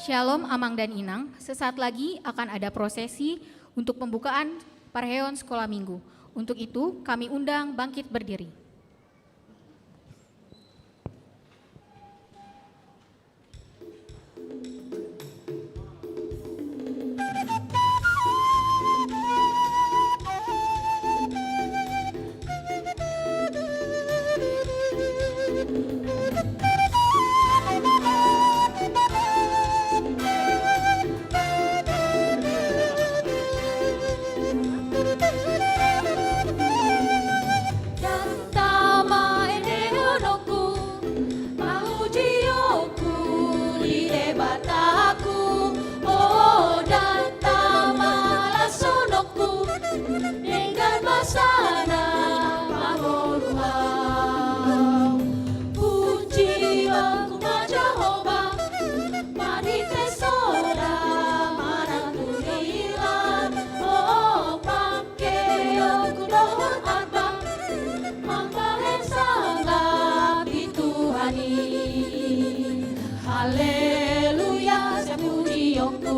Shalom Amang dan Inang, sesaat lagi akan ada prosesi untuk pembukaan Parheon Sekolah Minggu. Untuk itu kami undang bangkit berdiri.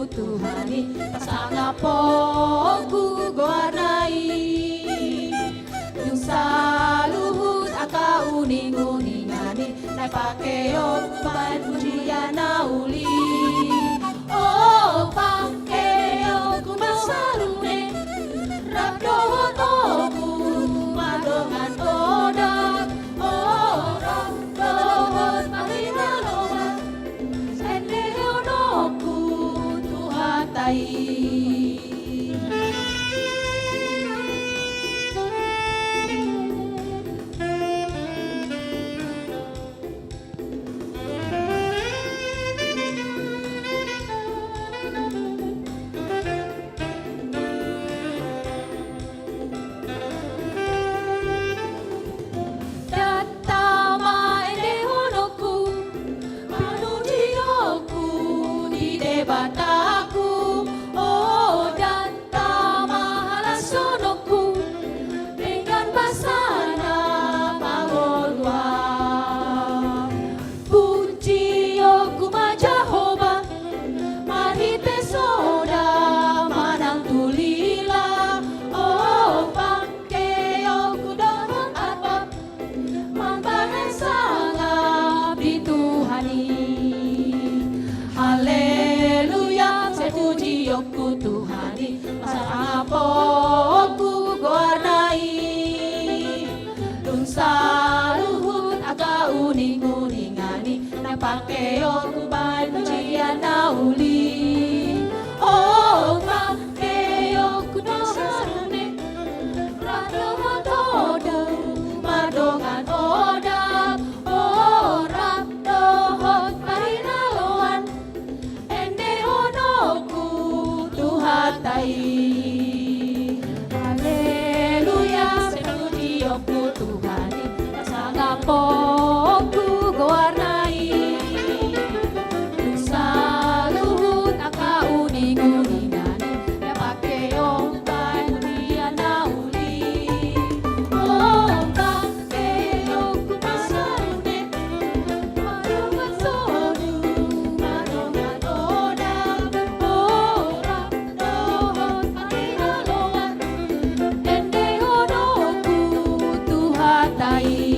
Tuhani pasangapoku goarnai yung saluhut aka uning-uningani na pakeo kuban pujian na uli oh pakeo kumasarune rapdohot oku madongan odak oh rapdohot marinaloman sendeonoku Tuhatai. Saluhut aga uning-uningani na pakeo kuban pujian na uli oh pakeo kudosarune radohot odak madongan odak oh radohot marinaloan ende honoku Tuhatai. Poku goarnai saluhut aka uning-uningani na pakeo kuban pujian na uli oh pakeo kumasarune madongan sodu madongan odak oh rapdohot marinaloan ende honoku Tuhatai.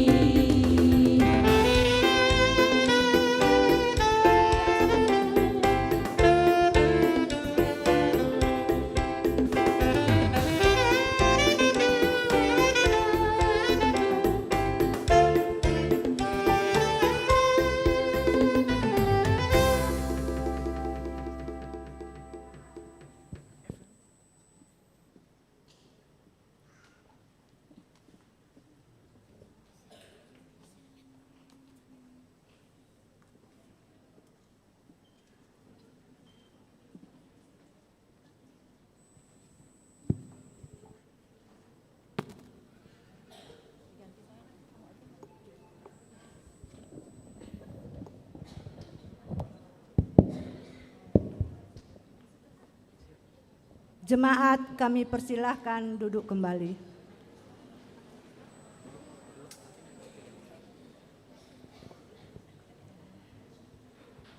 Jemaat kami persilahkan duduk kembali.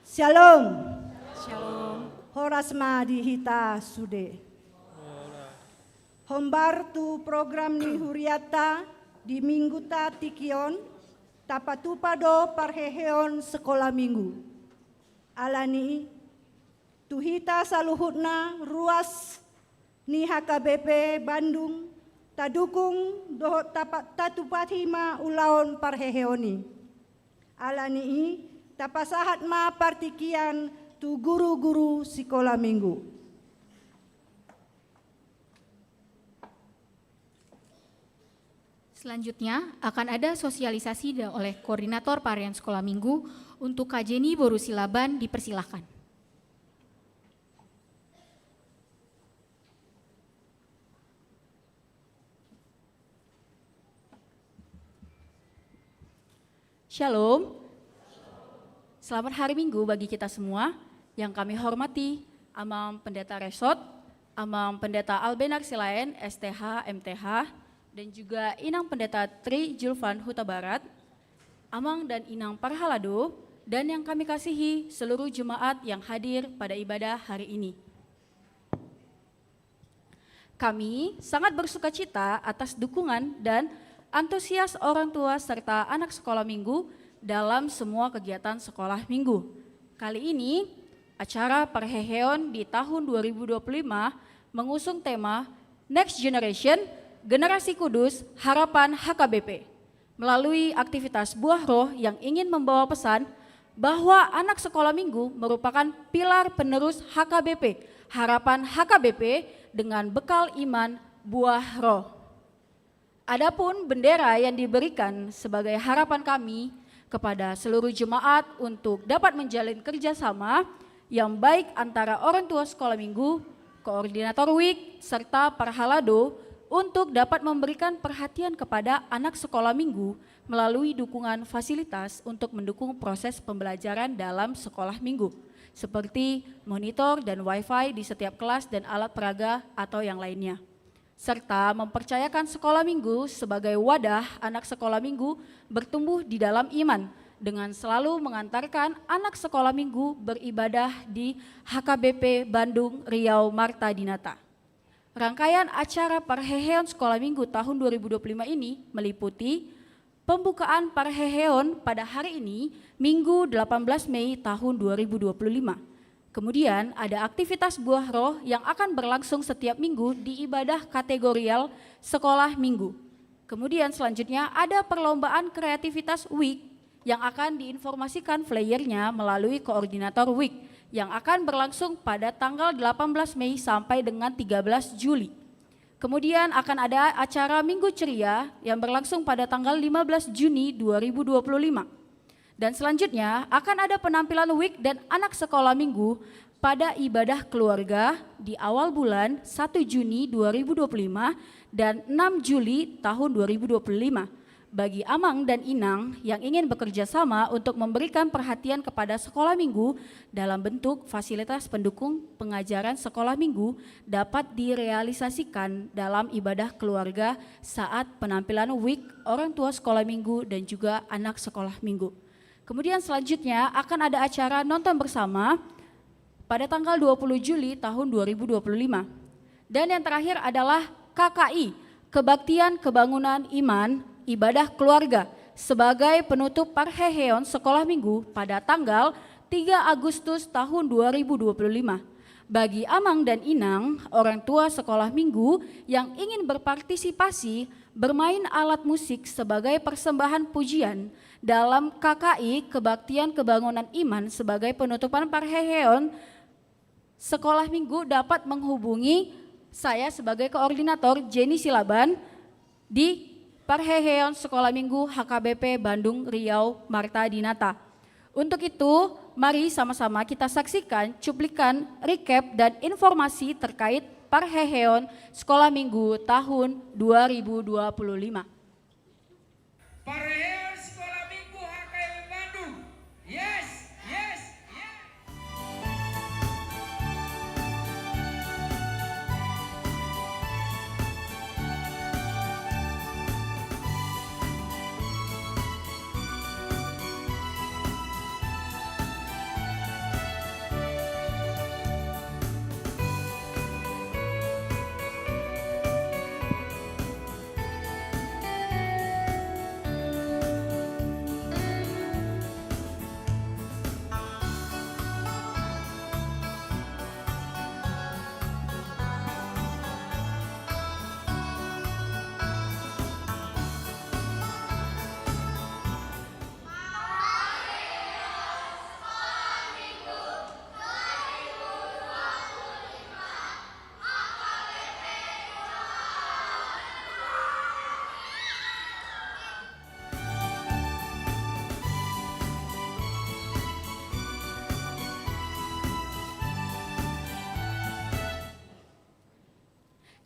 Shalom. Shalom. Sorasma di Hita Sude. Hombar tu program ni huriata di minggu ta tikion tapatupado parheheon sekolah minggu. Alani tuhita saluhutna ruas ni HKBP Bandung tadukung doh tatupatihima ulaon parheheoni. Alani tapasahat ma partikian tu guru-guru sekolah minggu. Selanjutnya akan ada sosialisasi oleh Koordinator Parehan Sekolah Minggu untuk Kajeni Borusilaban dipersilahkan. Shalom. Selamat hari Minggu bagi kita semua yang kami hormati Amam Pendeta Resot, Amam Pendeta Albenar Silaen, STH, MTH, dan juga Inang Pendeta Tri Julvan Huta Barat, Amang dan Inang Parhalado, dan yang kami kasihi seluruh jemaat yang hadir pada ibadah hari ini. Kami sangat bersukacita atas dukungan dan antusias orang tua serta anak sekolah minggu dalam semua kegiatan sekolah minggu. Kali ini, acara Parheheon di tahun 2025 mengusung tema Next Generation, Generasi Kudus, Harapan HKBP. Melalui aktivitas Buah Roh yang ingin membawa pesan bahwa anak sekolah minggu merupakan pilar penerus HKBP, Harapan HKBP dengan bekal iman Buah Roh. Adapun bendera yang diberikan sebagai harapan kami kepada seluruh jemaat untuk dapat menjalin kerjasama yang baik antara orang tua sekolah minggu, koordinator WIK, serta Parhalado untuk dapat memberikan perhatian kepada anak sekolah minggu melalui dukungan fasilitas untuk mendukung proses pembelajaran dalam sekolah minggu, seperti monitor dan wifi di setiap kelas dan alat peraga atau yang lainnya. Serta mempercayakan sekolah minggu sebagai wadah anak sekolah minggu bertumbuh di dalam iman dengan selalu mengantarkan anak sekolah minggu beribadah di HKBP Bandung Riau Marta Dinata. Rangkaian acara Parheheon Sekolah Minggu tahun 2025 ini meliputi pembukaan Parheheon pada hari ini, Minggu 18 Mei tahun 2025. Kemudian ada aktivitas Buah Roh yang akan berlangsung setiap minggu di ibadah kategorial sekolah minggu. Kemudian selanjutnya ada perlombaan kreativitas WIK yang akan diinformasikan flyernya melalui koordinator WIK yang akan berlangsung pada tanggal 18 Mei sampai dengan 13 Juli. Kemudian akan ada acara Minggu Ceria yang berlangsung pada tanggal 15 Juni 2025. Dan selanjutnya akan ada penampilan WIK dan anak sekolah minggu pada ibadah keluarga di awal bulan 1 Juni 2025 dan 6 Juli tahun 2025. Bagi Amang dan Inang yang ingin bekerja sama untuk memberikan perhatian kepada sekolah minggu dalam bentuk fasilitas pendukung pengajaran sekolah minggu dapat direalisasikan dalam ibadah keluarga saat penampilan WIK, orang tua sekolah minggu dan juga anak sekolah minggu. Kemudian selanjutnya akan ada acara nonton bersama pada tanggal 20 Juli tahun 2025. Dan yang terakhir adalah KKI, Kebaktian Kebangunan Iman, Ibadah Keluarga sebagai penutup Parheheon Sekolah Minggu pada tanggal 3 Agustus tahun 2025. Bagi Amang dan Inang, orang tua sekolah minggu yang ingin berpartisipasi bermain alat musik sebagai persembahan pujian dalam KKI Kebaktian Kebangunan Iman sebagai penutupan Parheheon Sekolah Minggu dapat menghubungi saya sebagai koordinator Jenny Silaban di Parheheon Sekolah Minggu HKBP Bandung Riau Marta Dinata. Untuk itu, mari sama-sama kita saksikan cuplikan recap dan informasi terkait Parheheon Sekolah Minggu tahun 2025. Parheheon Sekolah Minggu HKBP Bandung. Yes, yes, yes.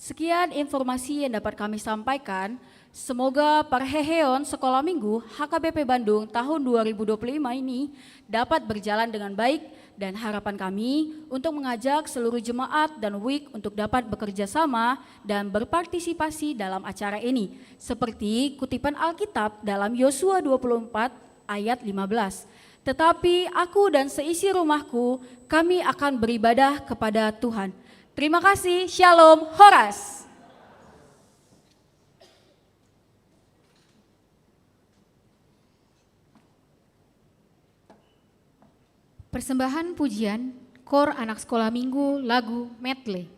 Sekian informasi yang dapat kami sampaikan. Semoga Parheheon Sekolah Minggu HKBP Bandung tahun 2025 ini dapat berjalan dengan baik, dan harapan kami untuk mengajak seluruh jemaat dan WIK untuk dapat bekerja sama dan berpartisipasi dalam acara ini. Seperti kutipan Alkitab dalam Yosua 24 ayat 15. Tetapi aku dan seisi rumahku, kami akan beribadah kepada Tuhan. Terima kasih, Shalom, Horas. Persembahan pujian Kor Anak Sekolah Minggu lagu medley.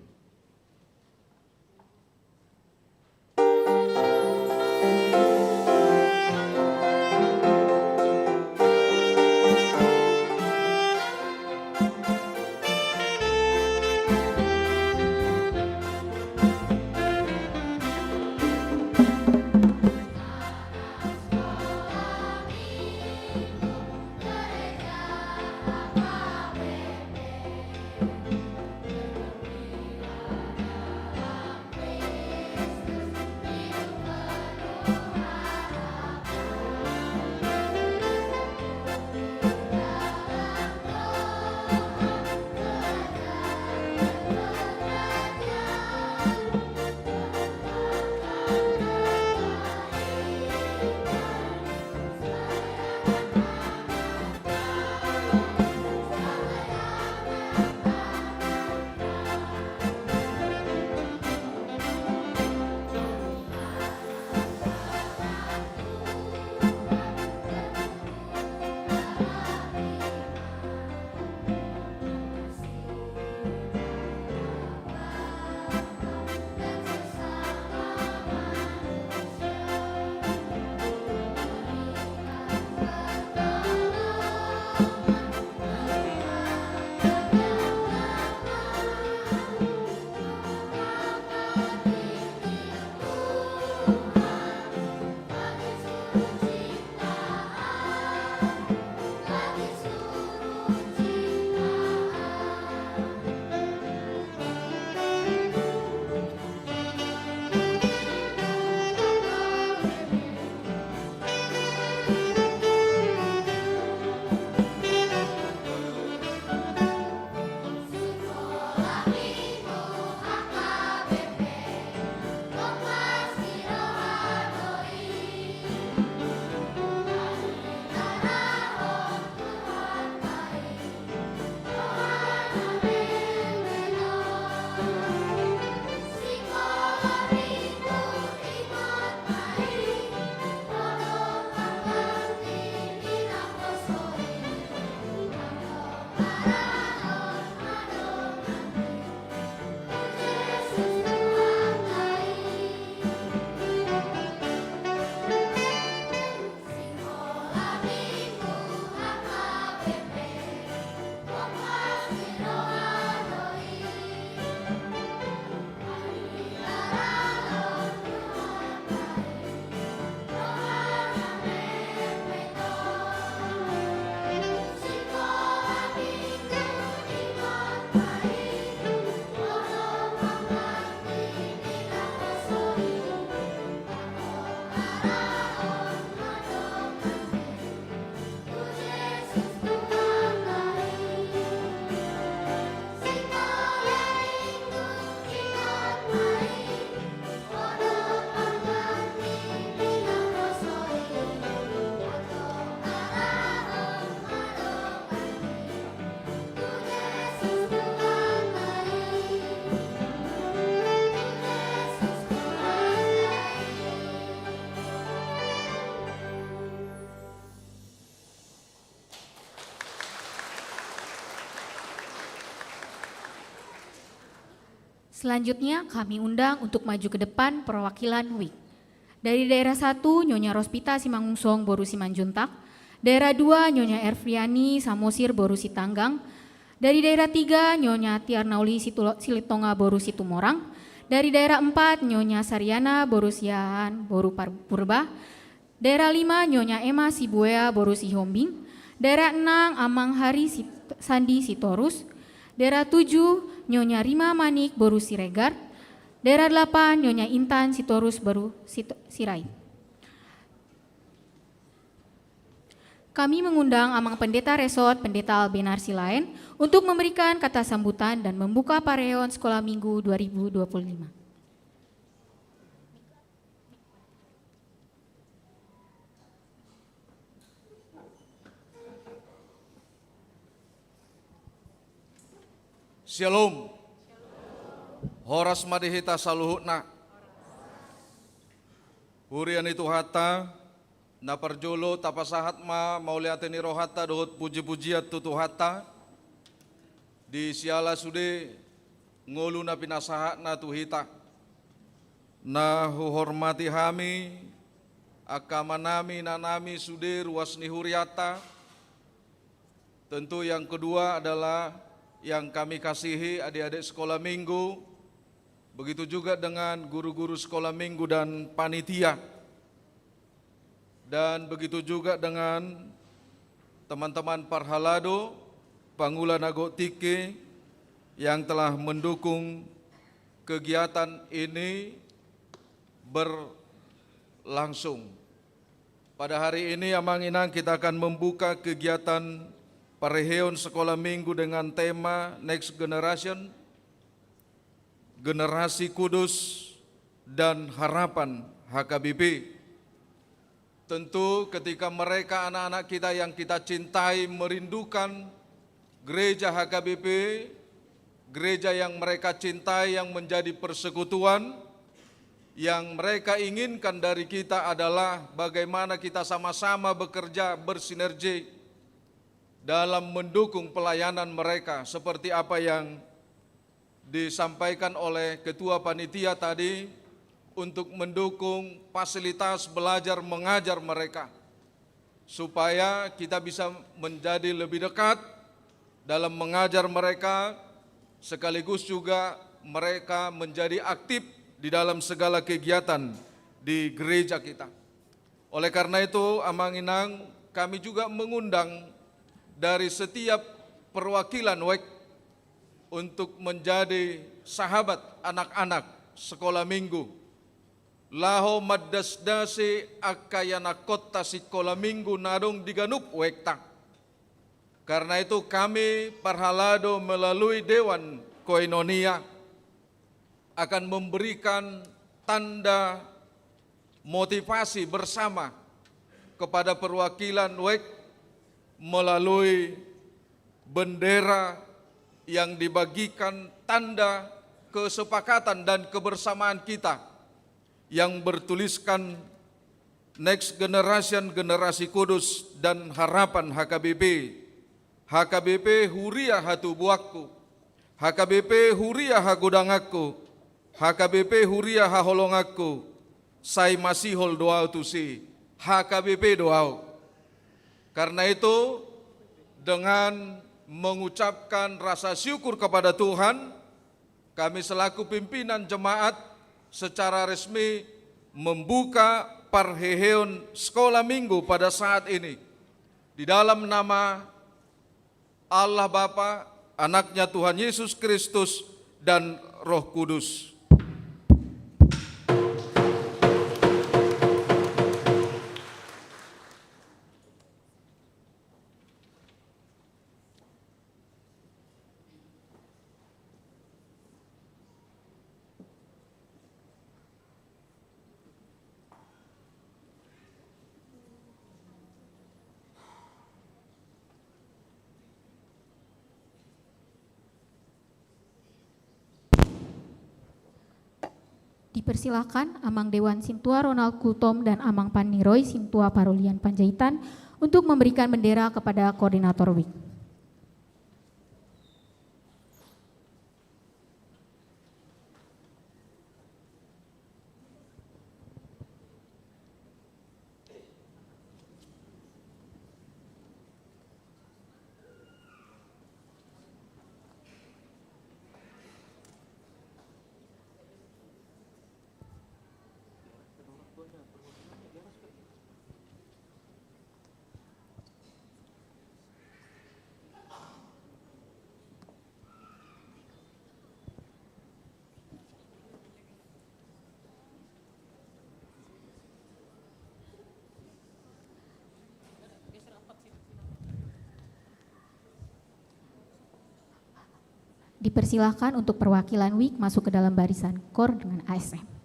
Selanjutnya kami undang untuk maju ke depan perwakilan WIK. Dari daerah 1 Nyonya Rospita Simangungsong Boru Simanjuntak, daerah 2 Nyonya Erfriani Samosir Boru Sitanggang, dari daerah 3 Nyonya Tiarnauli Silitonga Boru Situmorang, dari daerah 4 Nyonya Sariana Boru Siahan Boru Purba, daerah 5 Nyonya Emma Sibuea Boru Sihombing, daerah 6 Amang Hari Sandi Sitorus, daerah 7 Nyonya Rima Manik Boru Siregar, Daerah 8 Nyonya Intan Sitorus Baru Sirait. Kami mengundang Amang Pendeta Resort Pendeta Albenar Silain untuk memberikan kata sambutan dan membuka pareon Sekolah Minggu 2025. Shalom. Horas madihita saluhutna. Hurian itu hata, na parjolo tapasahat ma mauliateni rohata dohot puji-pujiat tutu hata. Di siala sude ngolu na pinasahat na tuhita. Na hormati hami, akamanami nanami sude ruas ni huriata. Tentu yang kedua adalah yang kami kasihi adik-adik sekolah minggu, begitu juga dengan guru-guru sekolah minggu dan panitia, dan begitu juga dengan teman-teman Parhalado, Panggula Nago Tike yang telah mendukung kegiatan ini berlangsung. Pada hari ini Amang Inang kita akan membuka kegiatan Pareheon Sekolah Minggu dengan tema Next Generation, Generasi Kudus dan Harapan HKBP. Tentu ketika mereka anak-anak kita yang kita cintai merindukan gereja HKBP, gereja yang mereka cintai yang menjadi persekutuan, yang mereka inginkan dari kita adalah bagaimana kita sama-sama bekerja bersinergi dalam mendukung pelayanan mereka, seperti apa yang disampaikan oleh Ketua Panitia tadi, untuk mendukung fasilitas belajar mengajar mereka, supaya kita bisa menjadi lebih dekat dalam mengajar mereka, sekaligus juga mereka menjadi aktif di dalam segala kegiatan di gereja kita. Oleh karena itu, Amang Inang, kami juga mengundang dari setiap perwakilan WEK untuk menjadi sahabat anak-anak sekolah minggu. Laho maddasdasi akayana kota sekolah minggu nadong diganup WEK. Karena itu kami Parhalado melalui Dewan Koinonia akan memberikan tanda motivasi bersama kepada perwakilan WEK melalui bendera yang dibagikan, tanda kesepakatan dan kebersamaan kita yang bertuliskan Next Generation, Generasi Kudus dan Harapan HKBP. HKBP huria hatubuakku, HKBP huria hagudangakku, HKBP huria haholongakku, sai masihol doau tusi, HKBP doau. Karena itu, dengan mengucapkan rasa syukur kepada Tuhan, kami selaku pimpinan jemaat secara resmi membuka Parheheon Sekolah Minggu pada saat ini. Di dalam nama Allah Bapa, Anaknya Tuhan Yesus Kristus, dan Roh Kudus. Dipersilakan Amang Dewan Sintua Ronald Kultom dan Amang Paniroy Sintua Parulian Panjaitan untuk memberikan bendera kepada Koordinator WIK. Dipersilahkan untuk perwakilan WIK masuk ke dalam barisan KOR dengan ASN.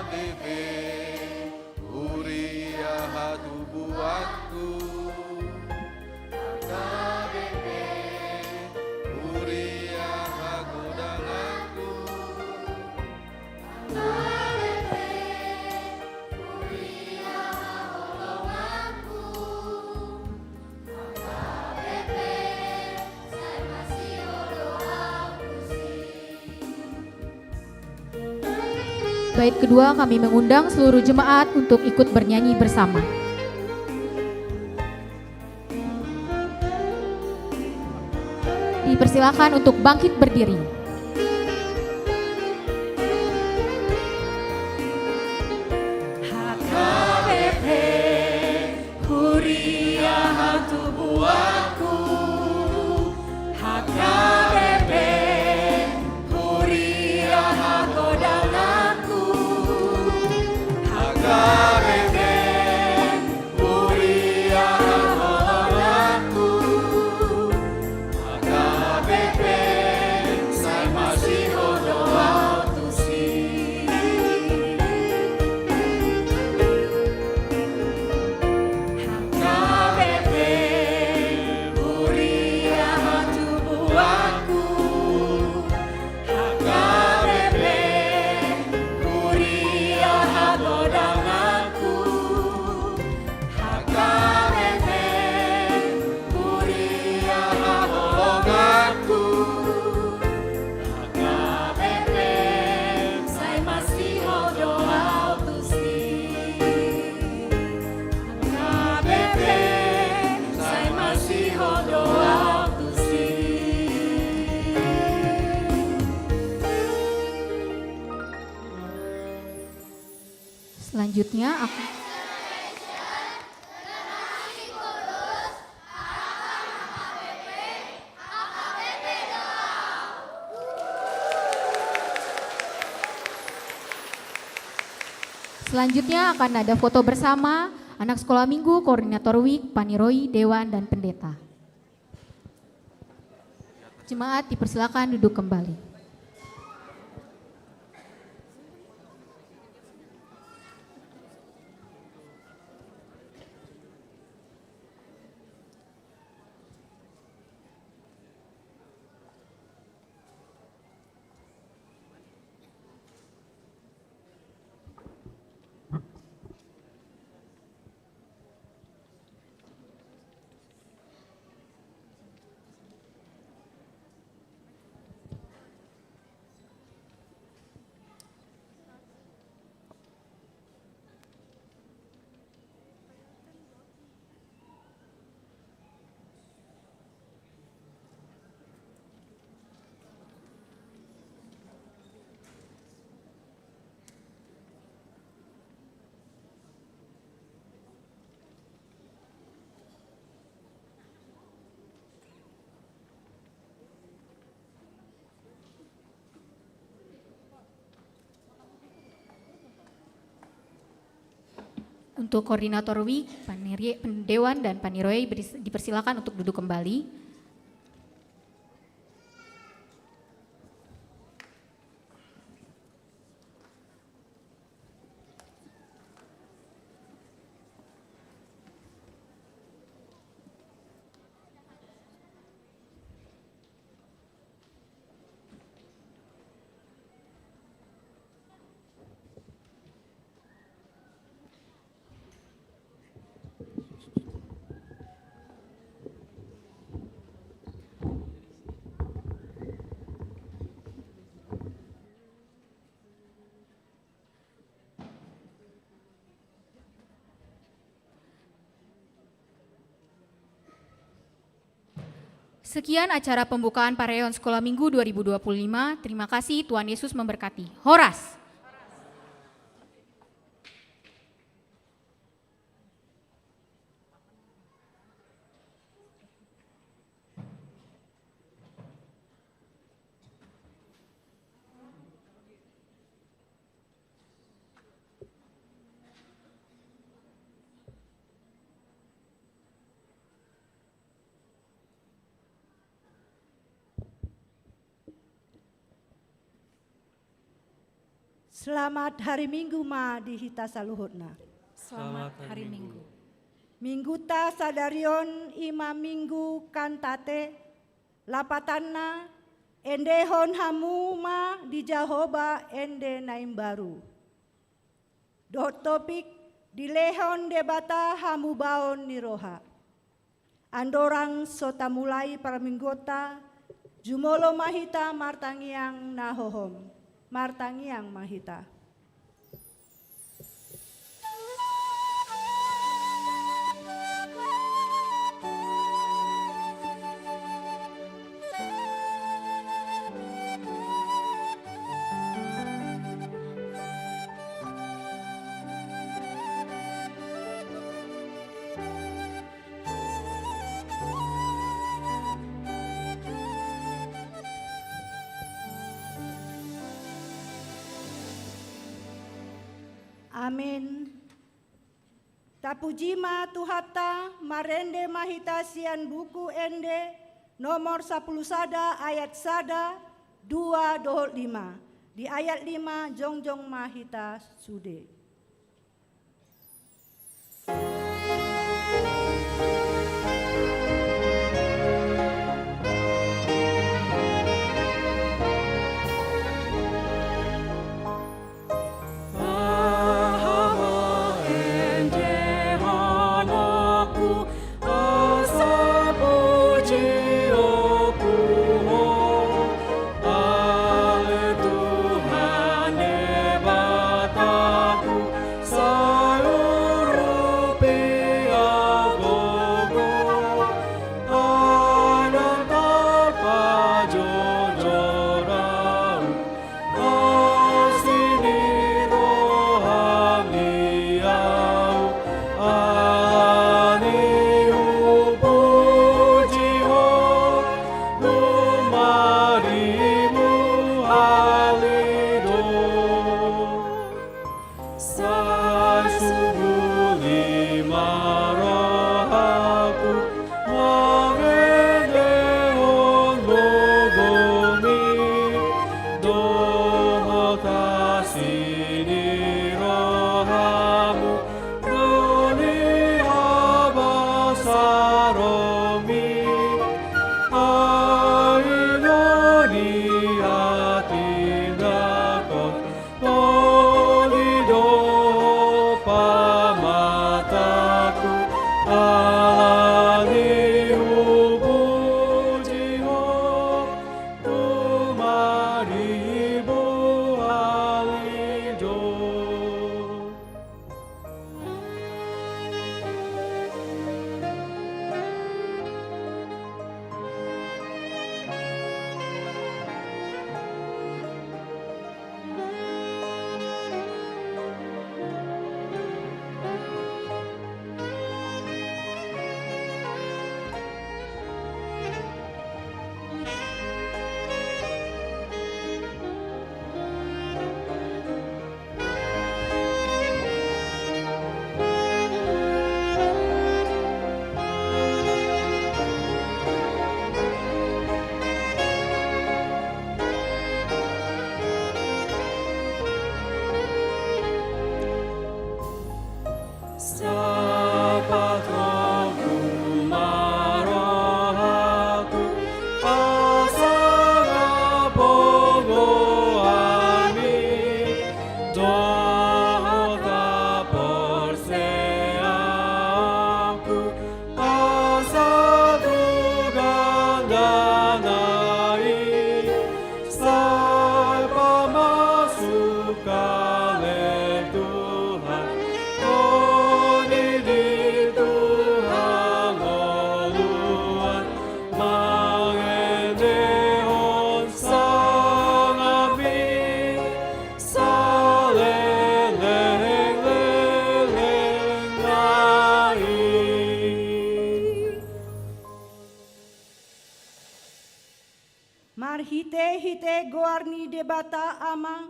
AKBP Uriah tubuhku, AKBP Uriah godanganku, Bait kedua kami mengundang seluruh jemaat untuk ikut bernyanyi bersama. Dipersilakan untuk bangkit berdiri. HKBP Huriah tubuhku, HKBP Huriah godanganku, HKBP Huriah golonganku, HKBP saya masih doa tusi. HKBP Uriah tubuhku, HKBP Uriah godanganku, HKBP Uriah golonganku, HKBP saya masih doa tusi. HKBP saya masih doa tusi. Selanjutnya aku Selanjutnya akan ada foto bersama anak sekolah minggu, koordinator WIK, Paniroi, Dewan, dan Pendeta. Jemaat dipersilakan duduk kembali. Untuk koordinator WIK, Dewan, dan Paniroi dipersilakan untuk duduk kembali. Sekian acara pembukaan Pareon Sekolah Minggu 2025. Terima kasih, Tuhan Yesus memberkati. Horas. Selamat hari Minggu ma di hita saluhutna. Selamat hari Minggu. Minggu ta sadarion ima minggu kantate lapatanna endehon hamu ma di Jahoba ende naim baru. Dot topik dilehon debata hamu baon niroha. Andorang sota mulai para minggota jumolo mahita martangiang nahohom. Martangiang mahita. Amin. Tapujima tuhata marende mahita sian buku ende nomor 10 sada ayat sada 2 5. Di ayat 5 jongjong mahita sude. Tuhan, bataku Marhite-hite goarni debata ama,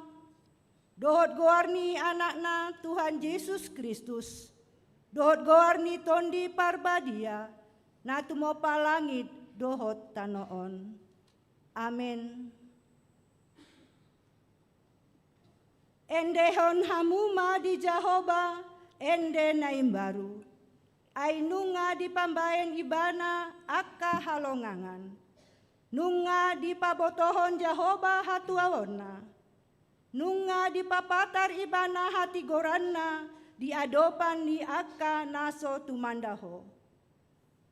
dohot goarni anakna Tuhan Yesus Kristus, dohot goarni tondi parbadia, na tumopa langit dohot tanoon. Amin. Endehon hamuma di Jehovah, ende naimbaru. Ainunga di pambayan ibana akka halongangan. Nunga di pabotohon Jehovah hatuawona. Nunga di papatar ibana hati goranna, di adopan ni akka naso tumandaho.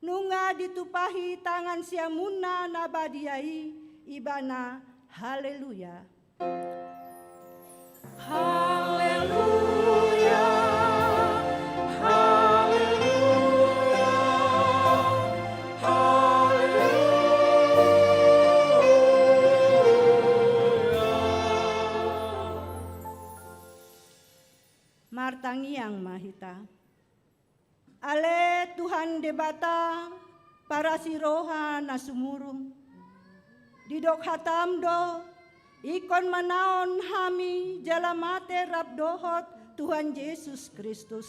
Nunga ditupahi tangan siamuna nabadiai ibana haleluya. Haleluya, haleluya, haleluya. Martangiang mahita. Ale Tuhan debata para siroha na sumurung. Didok hatamdo ikon manaon hami jalamate rabdohot Tuhan Yesus Kristus.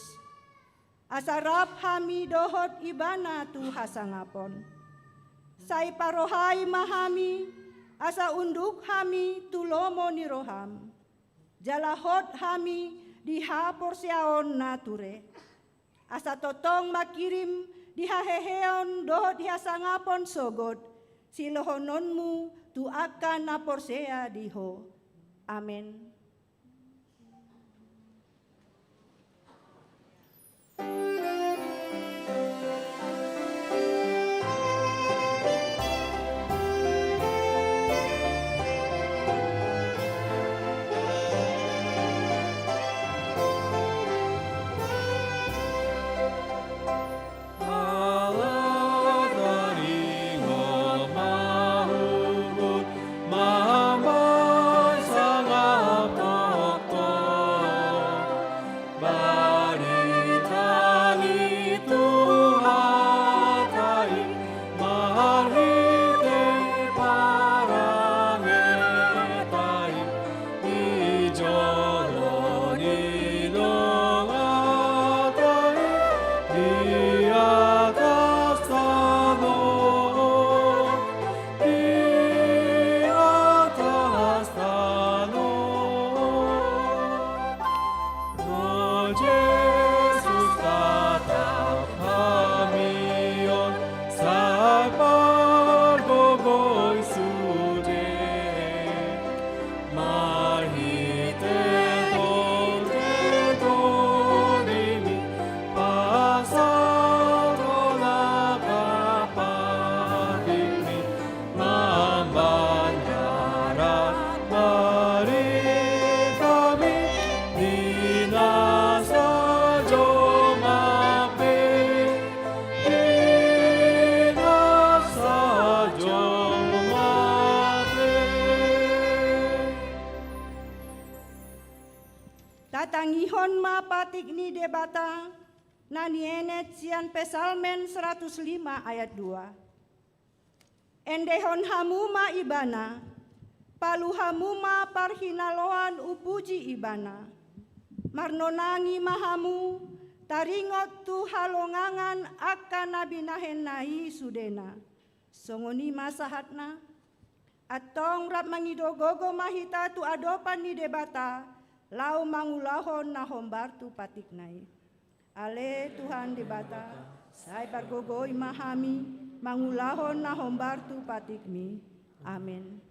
Asarap hami dohot ibana tu hasangapon. Say parohay mahami asa unduk hami tulomo ni roham. Jalahot hami dihapor siaon nature. Asa totong makirim dihaheheon dohot dihasangapon sogod. Silohononmu tu akan naporsea diho. Amin. Tatangihon mapatik ni debata nanienet sian pesalmen 105 ayat 2. Endehon hamuma ibana, palu hamuma parhinaloan upuji ibana. Marnonangi mahamu, taringot tu halongangan akan nabinahen nahi sudena. Songoni masahatna, atong rap mangidogogo mahita tu adopan ni debata, lau mangulahon na hombartu patiknai. Ale Tuhan debata, say pargogoi mahami, mangulahon na hombartu patikmi. Amin.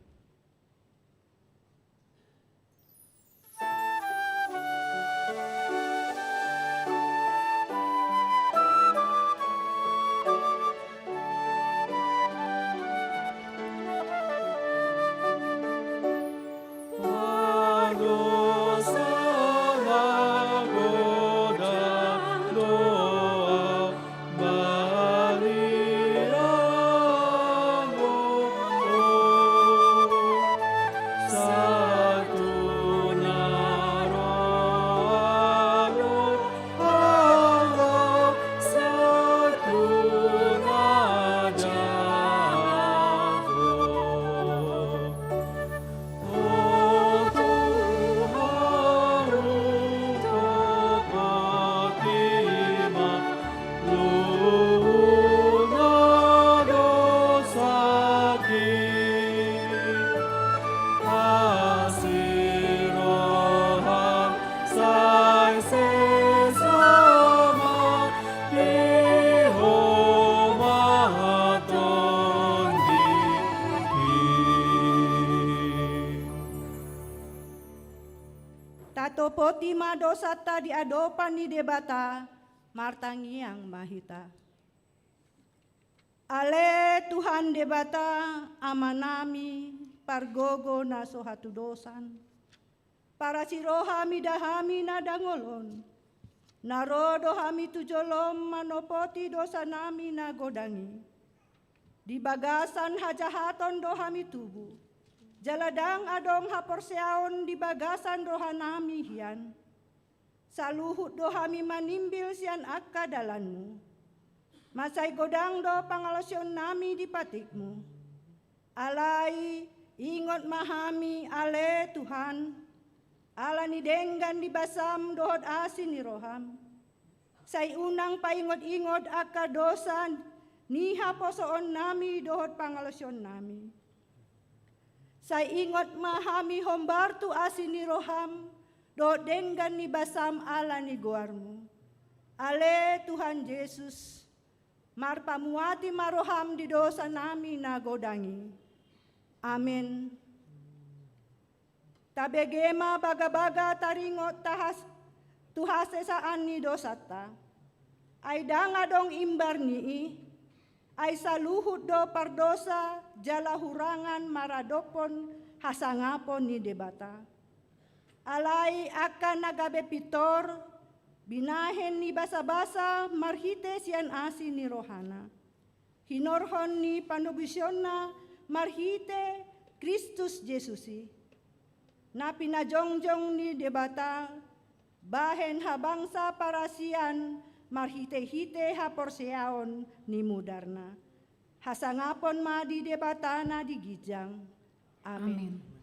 Oh Katopoti madosata di adopan ni debata martangiang mahita. Ale Tuhan debata amanami pargogo na sohatu dosan. Para sirohami dahami na dangolon. Narodo hami tujolom manopoti dosa nami na godangi. Di bagasan hajahaton dohami tubuh. Jaladang adong haporseaon di bagasan rohanami hian. Saluhut dohami manimbil sian akka dalanmu. Masai godang do pangalosyon nami di patikmu. Alai ingot mahami ale Tuhan. Ala ni denggan di basam dohot asin ni roham. Say unang paingot-ingot akka dosa ni haposoon nami dohot pangalosyon nami. Say ingot mahami hombartu asin ni roham dohot denggan ni basam ala ni guarmu. Ale Tuhan Yesus, marpamuati maroham di dosa nami na godangi. Amin. Tabegema baga-baga taringot tuhasesaan ni dosata. Ay dangadong imbar nii, ay saluhut do pardosa jala hurangan maradopon hasangapon ni debata. Alai akan nagabe pitor, binahen ni basa-basa marhite sian asi ni rohana. Hinorhon ni panubisyon na marhite Kristus Jesusi. Na pinajongjong ni debata, bahen habangsa parasian, marhite-hite haporseaon ni mudarna. Hasangapon ma di debata na di gijang. Amin.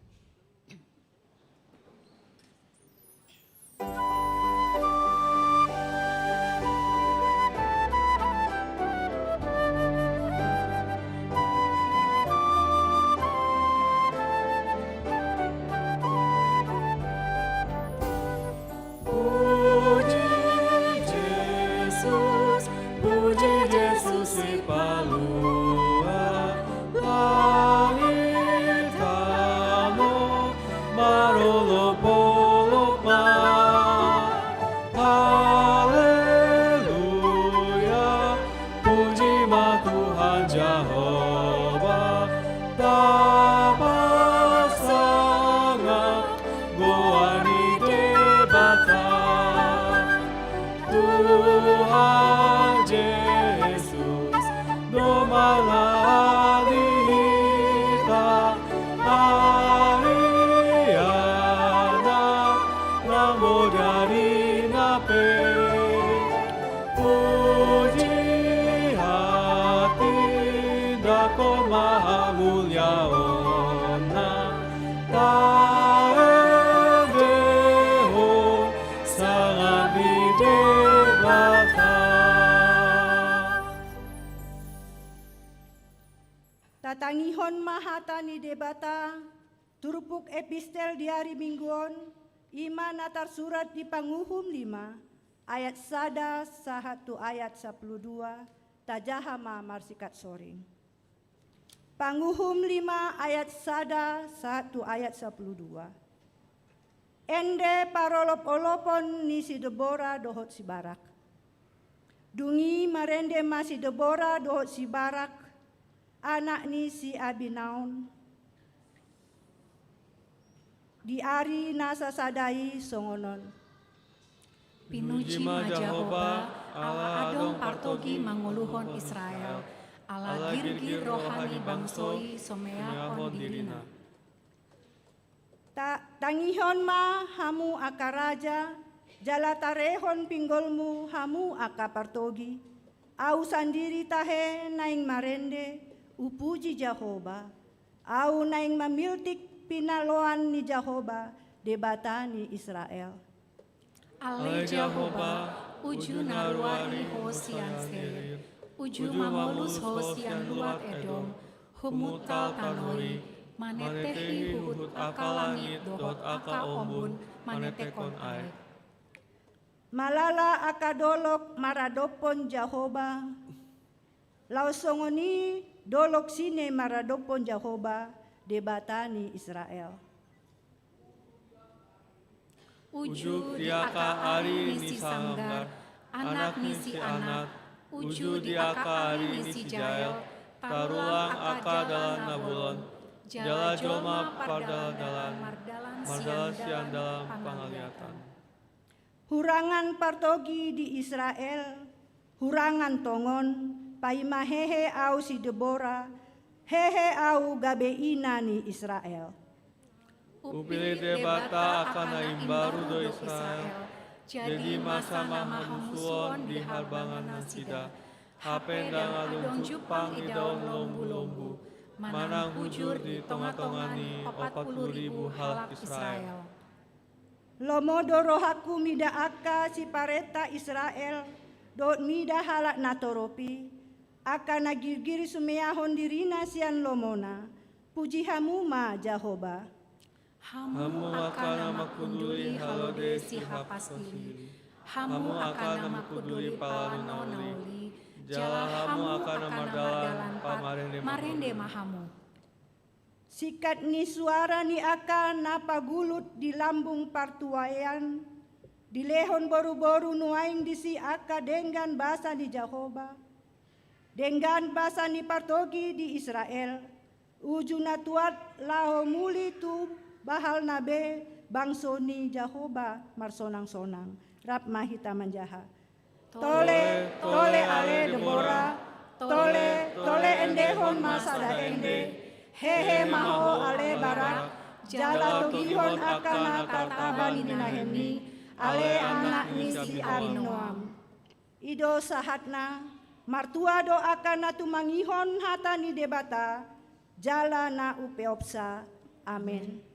Tatangihon mahata ni debata, turupuk epistel di hari mingguon, iman atar surat di Panguhum 5, ayat 1 ayat 12, tajahama marsikat soring. Panguhum 5 ayat 1 ayat 12. Ende parolop-olopon ni si Debora dohot si Barak. Dungi marende masih Debora dohot si Barak, anak ni si Abinaun. Di ari nasa sadai songonon. Pinuji ma Jehovah, Allah adong partogi manguluhon Israel, Allah girgir rohani bangsoi someahon dirina. Tangihon ma hamu akaraja, jalatarehon pinggolmu hamu akapartogi, au sandiri tahe naing marende, upuji Jehovah, au naing mamiltik pinaloan ni Jehovah, debata ni Israel. Ale Jehovah, uju naruari hosian seir, uju mamolus hosian luat edom, humutal tanoi, manetehi huhut aka langit dohot aka ombun, manetekon ai. Malala akadolok maradopon Jehovah, lausongoni dolok sine maradopon Jehovah, debata ni Israel. Uju diaka ari nisi sanggar, anak nisi anak, uju diaka ari nisi jael, tarulang aka dalam nabulon, jala joma pardalan, mardalan sian dalam pangaliatan. Hurangan partogi di Israel, hurangan tongon, paima hehe au si Debora, hehe au gabeina ni Israel. Upili debata akan naim baru do Israel, jadi masa mahamusuon di harbangan nasida, hapendang adong cupang idaong lombu-lombu, manang hujur di tongah-tongani 40.000 halak Israel. Lomodo rohaku mida aka si pareta Israel, dot mida halak natoropi, akan nagirgiri sumeahon dirina sian lomona, puji hamuma Jahoba. Hamu akan makuduli halode si hapaskili, hamu akan makuduli palanonauli, jala hamu akan mardalan marende mahamu. Sikat ni suara ni akan napagulut di lambung partuayan, di lehon boru-boru nuaing di si aka dengan basa di Jahoba, dengan basa ni partogi di Israel, ujuna tuat lao muli tu bahal nabe bangsoni Jahoba marsonang-sonang, rap mahita manjaha. Tole, tole ale Debora, tole endehon masada ende, hehe maho ale barak, jala tugihon akana kartabani dinahemi, ale anak nisi Abinoam. Ido sahatna, martua do akana tumangihon hata ni debata, jala na upeopsa. Amin.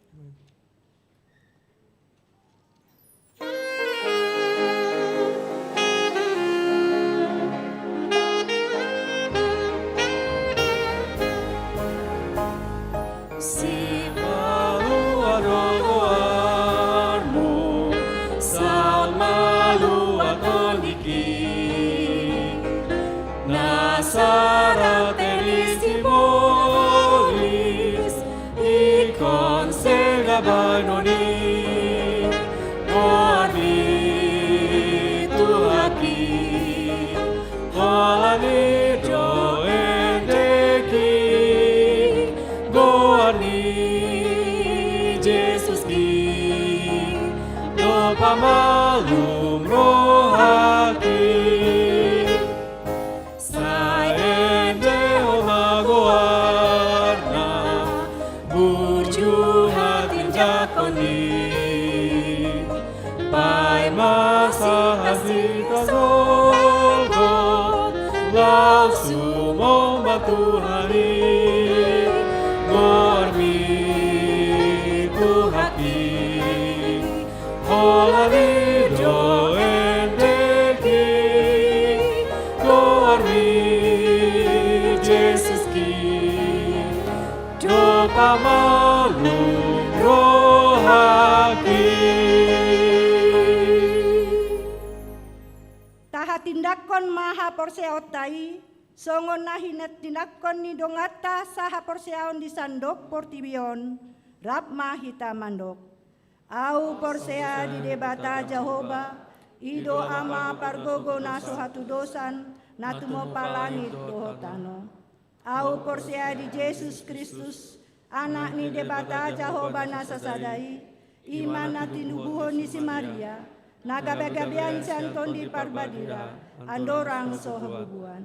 Si malu adoarmu, sal malu adoniki, nasara terisibolis, ikon segabanoni, goarmi tuhaki, holani jo endeki, goarni Jesus ki, do pamalum rohaki, saende omagoarna, burju hatin jakoni, pai masa hasika sogo, lau sumo batuhani, gormi tuhaki, holani jo endeki, gormi Jesus ki, jo pamalum rohaki. Taha tindakon maha porseotai, songon nahinet tindakon ni dongata saha porseaon di sandok portibion, rap mahita mandok. Au porsea di debata Jahoba, ido ama pargogo naso hatu dosan, natumo palangit dohotano. Au porsea di Yesus Kristus, anak ni debata Jahoba nasa sadai, iman natinubuhon ni si Maria, nagabagabian canton di parbadira, andorang sohabubuan.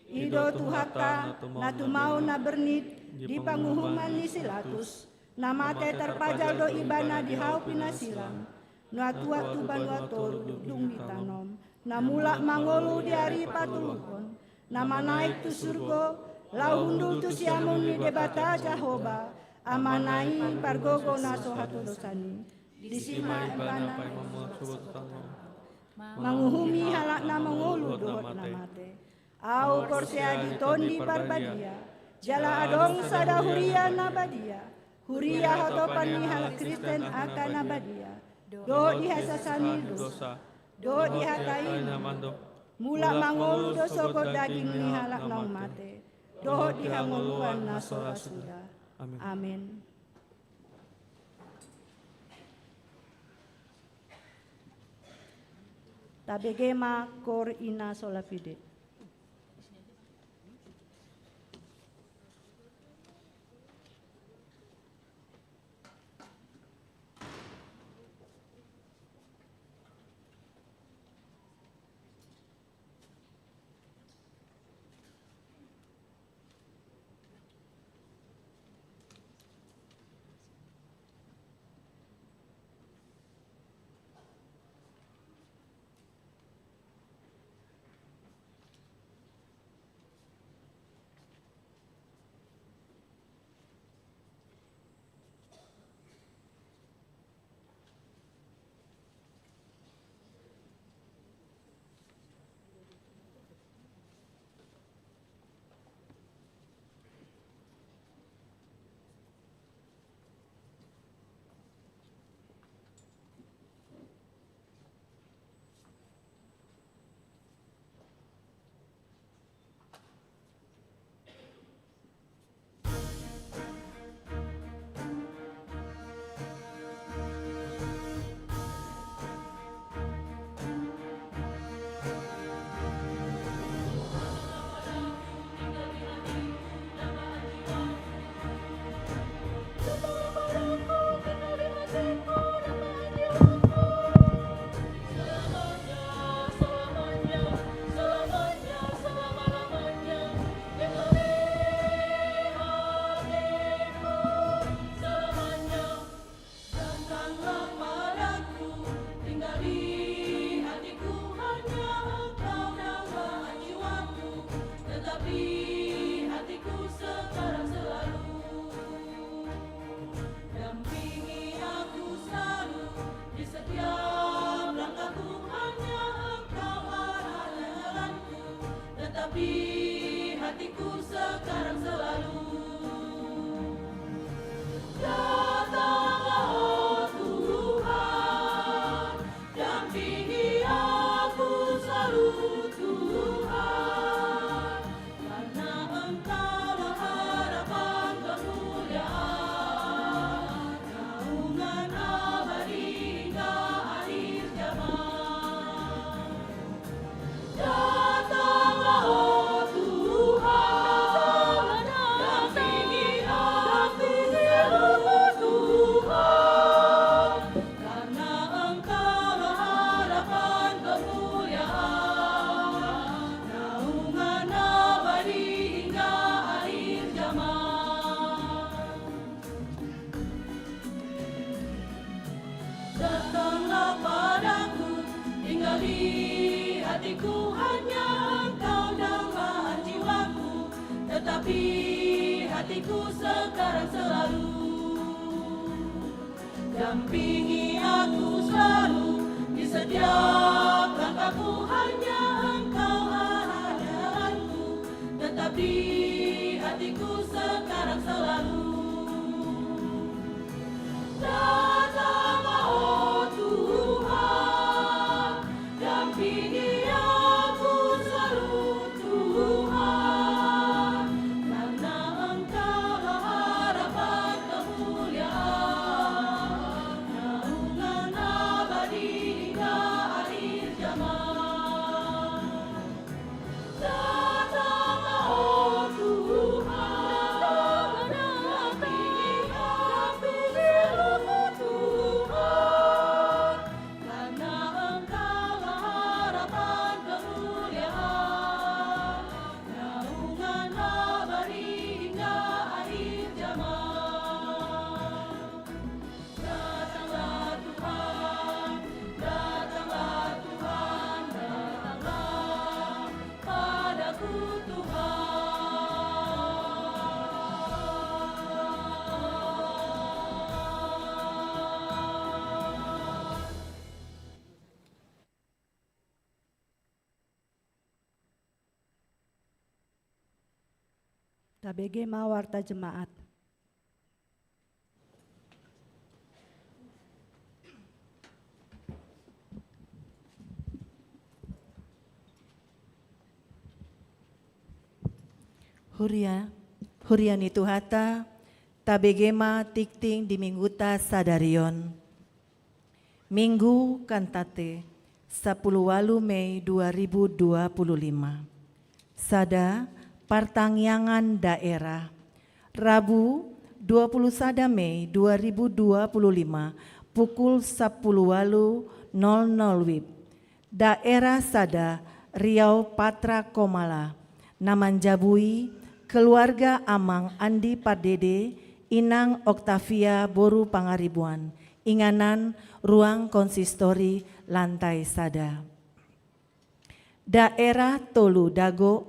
Ido tuhata natumau na bernit di panguhuman ni Silatus, namate terpajal do ibana di hau pinasilang, nuatua tuban wator dung ditanom, namula mangolu di hari patulukon, nama naik tu surgo, lau hundul tu siamun ni debata Jahoba, amanai pargogo naso hatu dosani, disima ibana manguhumi halak na mangolu dohot namate. Au porsea di tondi parbadia, jala adong sada huria nabadia, huria hotopan ni halak Kristen akan nabadia, do dihasasani dosa, do dihatai mula mangolu doso ko daging ni halak nong mate, do dihangoluan nasora suda. Amin. Tabegema Kor Ina Solafide. hatiku sekarang selalu. Dampingi aku selalu, di setiap langkahku hanya Engkau andalanku. Tetap di hatiku sekarang selalu. Datanglah oh Tuhan, dampingi aku selalu Tuhan, karena Engkaulah harapan kemuliaan, naungan abadi hingga akhir zaman. Datanglah oh Tuhan, dampingi aku selalu Tuhan, karena Engkaulah harapan kemuliaan, naungan abadi hingga akhir zaman. Datanglah Tuhan, datanglah Tuhan, datanglah padaku Tuhan. Tabege Mawarta Jemaat. Huriani Tuhata, tabegema tikting di mingguta sadarion. Minggu kantate, 10 Mei 2025. Sada Pertangyangan Daerah. Rabu 21 Mei 2025 pukul 10.00 WIB. Daerah Sada Riau Patra Komala. Namanjabui keluarga Amang Andi Pardede Inang Oktavia Boru Pangaribuan. Inganan ruang konsistori lantai Sada. Daerah Tolu Dago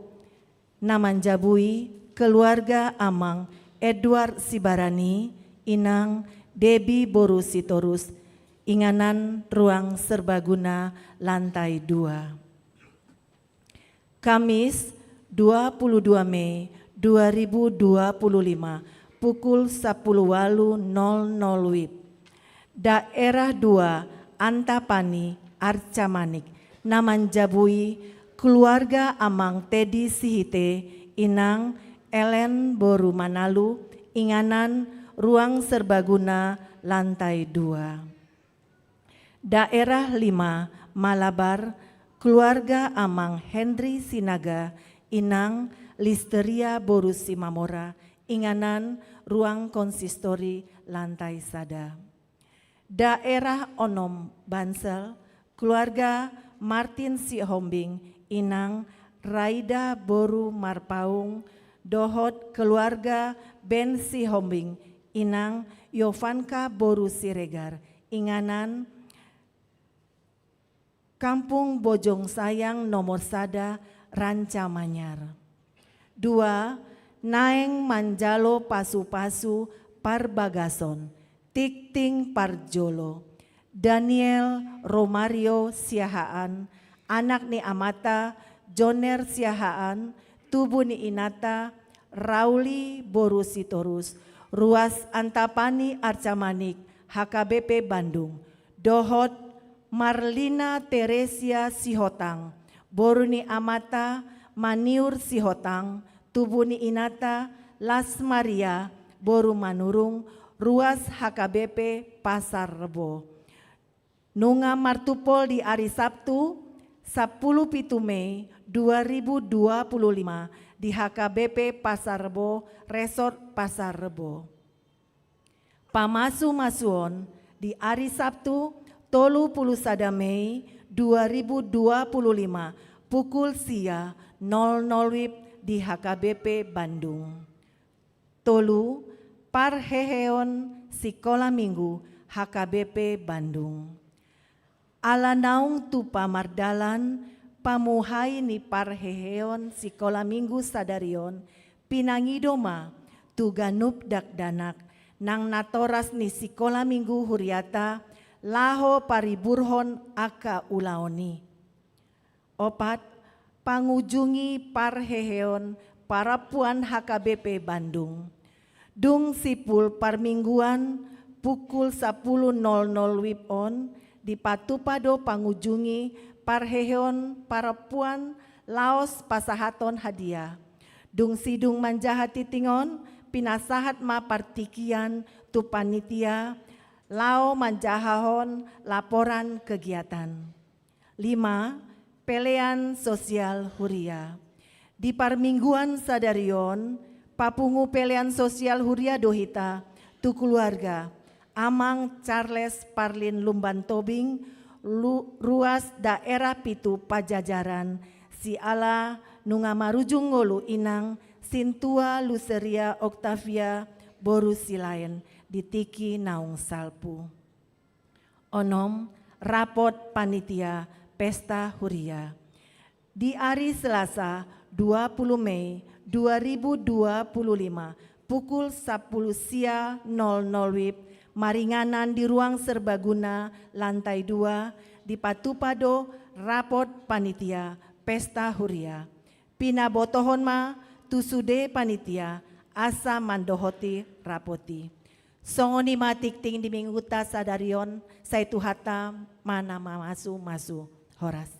Namanjabui keluarga Amang Edward Sibarani Inang Debi Boru Sitorus. Inganan ruang serbaguna lantai 2. Kamis 22 Mei 2025 pukul 10.00 WIB. Daerah 2 Antapani Arcamanik Namanjabui keluarga Amang Teddy Sihite Inang Ellen Boru Manalu. Inganan ruang serbaguna lantai 2. Daerah 5 Malabar keluarga Amang Henry Sinaga Inang Listeria Boru Simamora. Inganan ruang konsistori lantai Sada. Daerah Onom Bansel keluarga Martin Sihombing Inang Raida Boru Marpaung. Dohot keluarga Ben Sihombing Inang Yovanka Boru Siregar. Inganan Kampung Bojong Sayang nomor Sada Ranca Manyar. 2 Naeng Manjalo Pasu-Pasu Parbagason Tikting Parjolo. Daniel Romario Siahaan anak ni Amata Joner Siahaan tubuh ni Inata Rauli Boru Sitorus. Ruas Antapani Arcamanik HKBP Bandung. Dohot Marlina Teresia Sihotang Boruni Amata Maniur Sihotang tubuh ni Inata Las Maria Boru Manurung. Ruas HKBP Pasar Rebo. Nunga Martupol di hari Sabtu 10 Mei 2025 di HKBP Pasar Rebo Resort Pasar Rebo. Pamasu Masuon di hari Sabtu 31 Mei 2025 pukul 00 WIB di HKBP Bandung. Tolu Parheheon Sekolah Minggu HKBP Bandung. Alanaung Tupa Mardalan Pamuhai ni Parheheon Sekolah Minggu Sadarion Pinangidoma Tuganup Dakdanak Nang Natoras ni Sekolah Minggu Huriata Laho Pariburhon Aka Ulaoni. 4 Pangujungi Parheheon Parapuan HKBP Bandung. Dung Sipul Parmingguan pukul 10.00 WIB on di Patupado Pangujungi Parheheon Parapuan Laos Pasahaton Hadiah. Dung Sidung Manjahati Tingon Pinasahat Ma Partikian Tupanitia Lao Manjahahon laporan kegiatan. 5 Pelean Sosial Huria. Di Parmingguan Sadarion Papungu Pelean Sosial Huria Dohita tu keluarga Amang Charles Parlin Lumban Tobing ruas daerah Pitu Pajajaran si ala nunga marujung ngolu inang Sintua Luceria Octavia Boru Silayan di Tiki Naung Salpu. Onom rapot panitia Pesta Huria. Di hari Selasa 20 Mei 2025 pukul 10.00 WIB maringanan di ruang serbaguna lantai 2 di Patupado rapot panitia Pesta Huria. Pinabotohon ma tusude panitia asa mandohoti rapoti. Songoni matikting di mingguta sadarion saitu hata mana masu horas.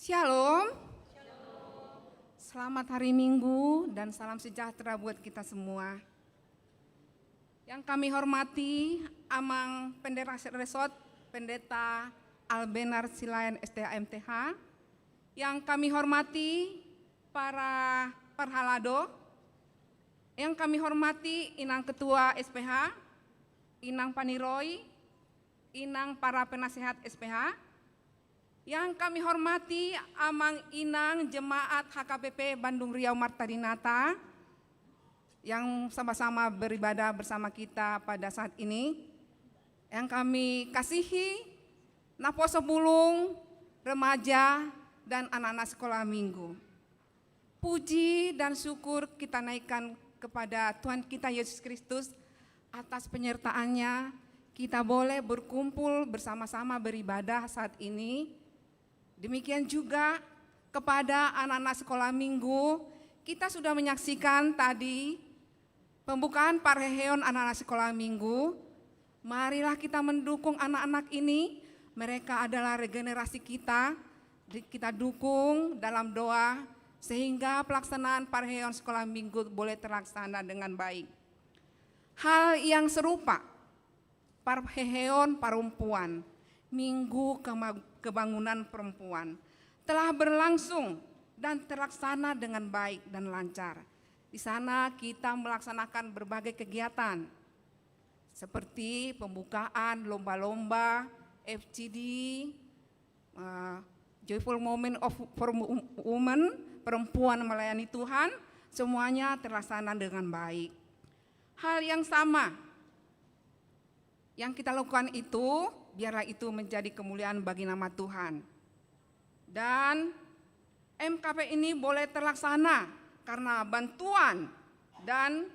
Shalom. Selamat hari Minggu dan salam sejahtera buat kita semua. Yang kami hormati Amang Pendeta Resort, Pendeta Albenar Silayan STHMTH. Yang kami hormati para Parhalado. Yang kami hormati Inang Ketua SPH, Inang Paniroy, Inang para penasehat SPH. Yang kami hormati Amang Inang Jemaat HKBP Bandung Riau Marta Dinata yang sama-sama beribadah bersama kita pada saat ini. Yang kami kasihi Naposo Bulung, remaja, dan anak-anak sekolah minggu. Puji dan syukur kita naikkan kepada Tuhan kita Yesus Kristus atas penyertaannya. Kita boleh berkumpul bersama-sama beribadah saat ini. Demikian juga kepada anak-anak sekolah minggu, kita sudah menyaksikan tadi pembukaan Parheon anak-anak sekolah minggu. Marilah kita mendukung anak-anak ini, mereka adalah regenerasi kita dukung dalam doa sehingga pelaksanaan Parheon sekolah minggu boleh terlaksana dengan baik. Hal yang serupa, Parheon perempuan, Minggu Kebangunan Perempuan telah berlangsung dan terlaksana dengan baik dan lancar. Di sana kita melaksanakan berbagai kegiatan seperti pembukaan lomba-lomba, FGD, Joyful Moment for Women, perempuan melayani Tuhan, semuanya terlaksana dengan baik. Hal yang sama yang kita lakukan itu, biarlah itu menjadi kemuliaan bagi nama Tuhan. Dan MKP ini boleh terlaksana karena bantuan dan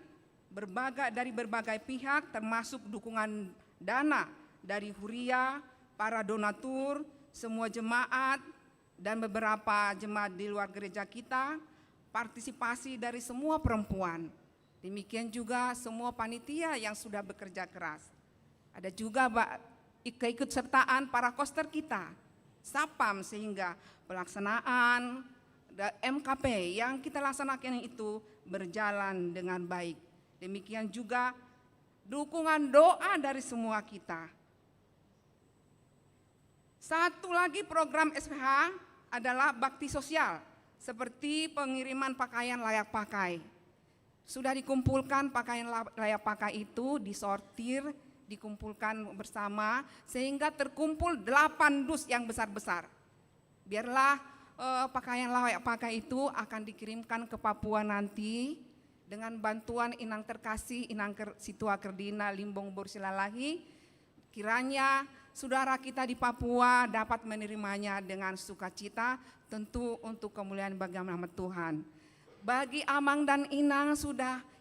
dari berbagai pihak termasuk dukungan dana dari Huria, para donatur, semua jemaat, dan beberapa jemaat di luar gereja kita, partisipasi dari semua perempuan. Demikian juga semua panitia yang sudah bekerja keras. Ada juga keikutsertaan para koster kita, SAPAM, sehingga pelaksanaan MKP yang kita laksanakan itu berjalan dengan baik. Demikian juga dukungan doa dari semua kita. Satu lagi program SPH adalah bakti sosial, seperti pengiriman pakaian layak pakai. Sudah dikumpulkan pakaian layak pakai itu, disortir, dikumpulkan bersama sehingga terkumpul 8 dus yang besar-besar. Biarlah pakaian layak pakai itu akan dikirimkan ke Papua nanti dengan bantuan Inang Terkasih, Inang Situa Kerdina Limbong Borsilalahi. Kiranya saudara kita di Papua dapat menerimanya dengan sukacita, tentu untuk kemuliaan bagi nama Tuhan. Bagi Amang dan Inang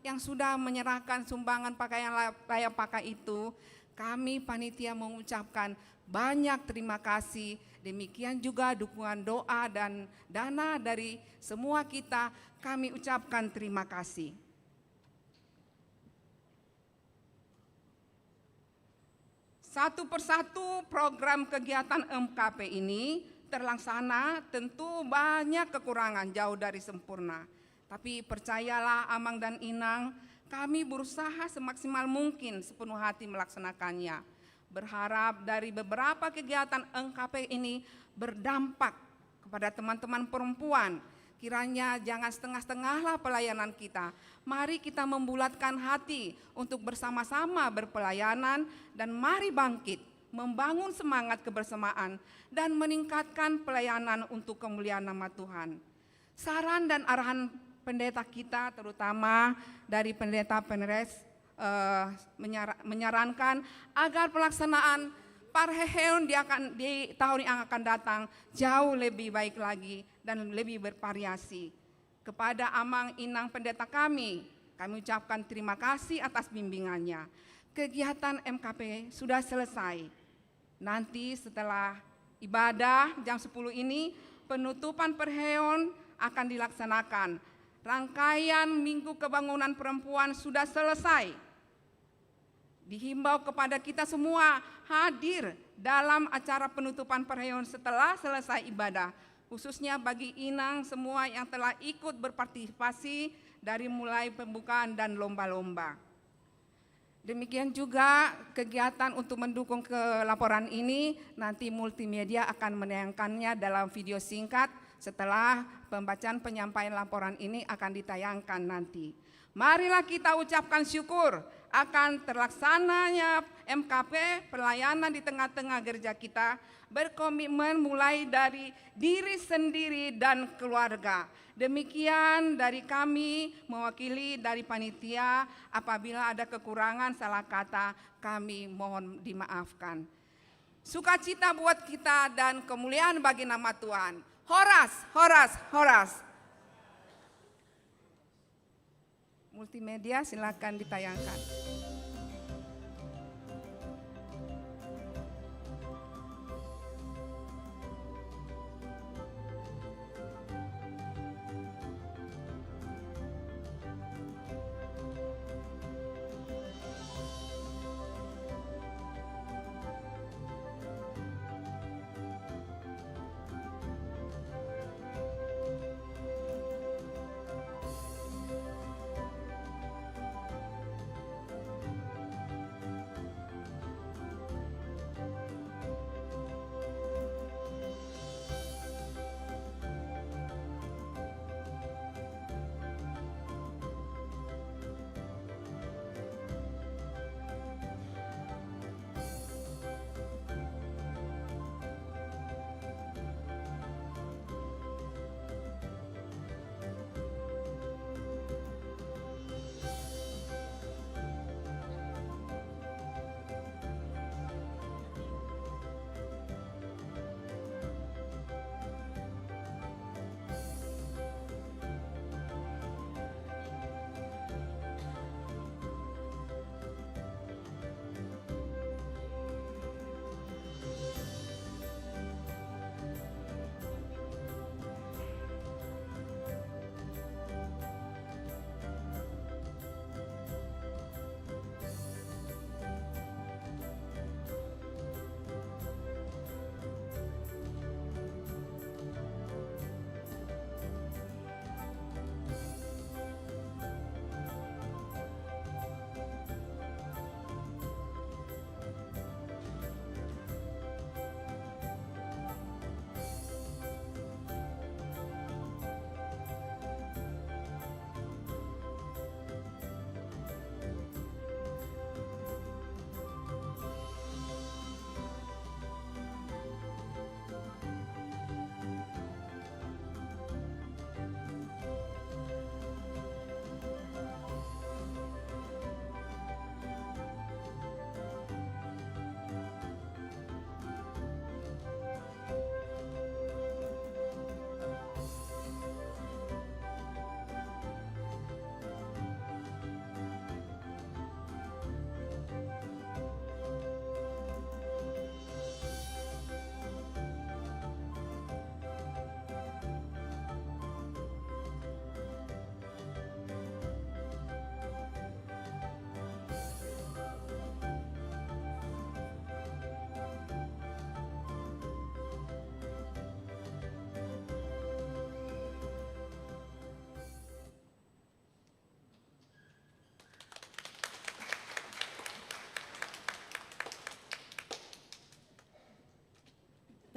yang sudah menyerahkan sumbangan pakaian layak pakai itu, kami panitia mengucapkan banyak terima kasih. Demikian juga dukungan doa dan dana dari semua kita, kami ucapkan terima kasih. Satu persatu program kegiatan MKP ini terlaksana, tentu banyak kekurangan, jauh dari sempurna. Tapi percayalah Amang dan Inang, kami berusaha semaksimal mungkin sepenuh hati melaksanakannya. Berharap dari beberapa kegiatan MKP ini berdampak kepada teman-teman perempuan. Kiranya jangan setengah-setengahlah pelayanan kita. Mari kita membulatkan hati untuk bersama-sama berpelayanan dan mari bangkit, membangun semangat kebersamaan dan meningkatkan pelayanan untuk kemuliaan nama Tuhan. Saran dan arahan pendeta kita, terutama dari pendeta Penres, menyarankan agar pelaksanaan Parheon di tahun yang akan datang jauh lebih baik lagi dan lebih bervariasi. Kepada Amang Inang pendeta kami ucapkan terima kasih atas bimbingannya. Kegiatan MKP sudah selesai. Nanti setelah ibadah jam 10 ini penutupan Parheon akan dilaksanakan. Rangkaian Minggu Kebangunan Perempuan sudah selesai. Dihimbau kepada kita semua hadir dalam acara penutupan Parheon setelah selesai ibadah. khususnya bagi inang semua yang telah ikut berpartisipasi dari mulai pembukaan dan lomba-lomba. Demikian juga kegiatan untuk mendukung ke laporan ini, nanti multimedia akan menayangkannya dalam video singkat setelah pembacaan penyampaian laporan ini akan ditayangkan nanti. Marilah kita ucapkan syukur akan terlaksananya MKP pelayanan di tengah-tengah gereja kita, berkomitmen mulai dari diri sendiri dan keluarga. Demikian dari kami mewakili dari panitia, apabila ada kekurangan salah kata kami mohon dimaafkan. Sukacita buat kita dan kemuliaan bagi nama Tuhan. Horas, horas, horas. Multimedia silakan ditayangkan.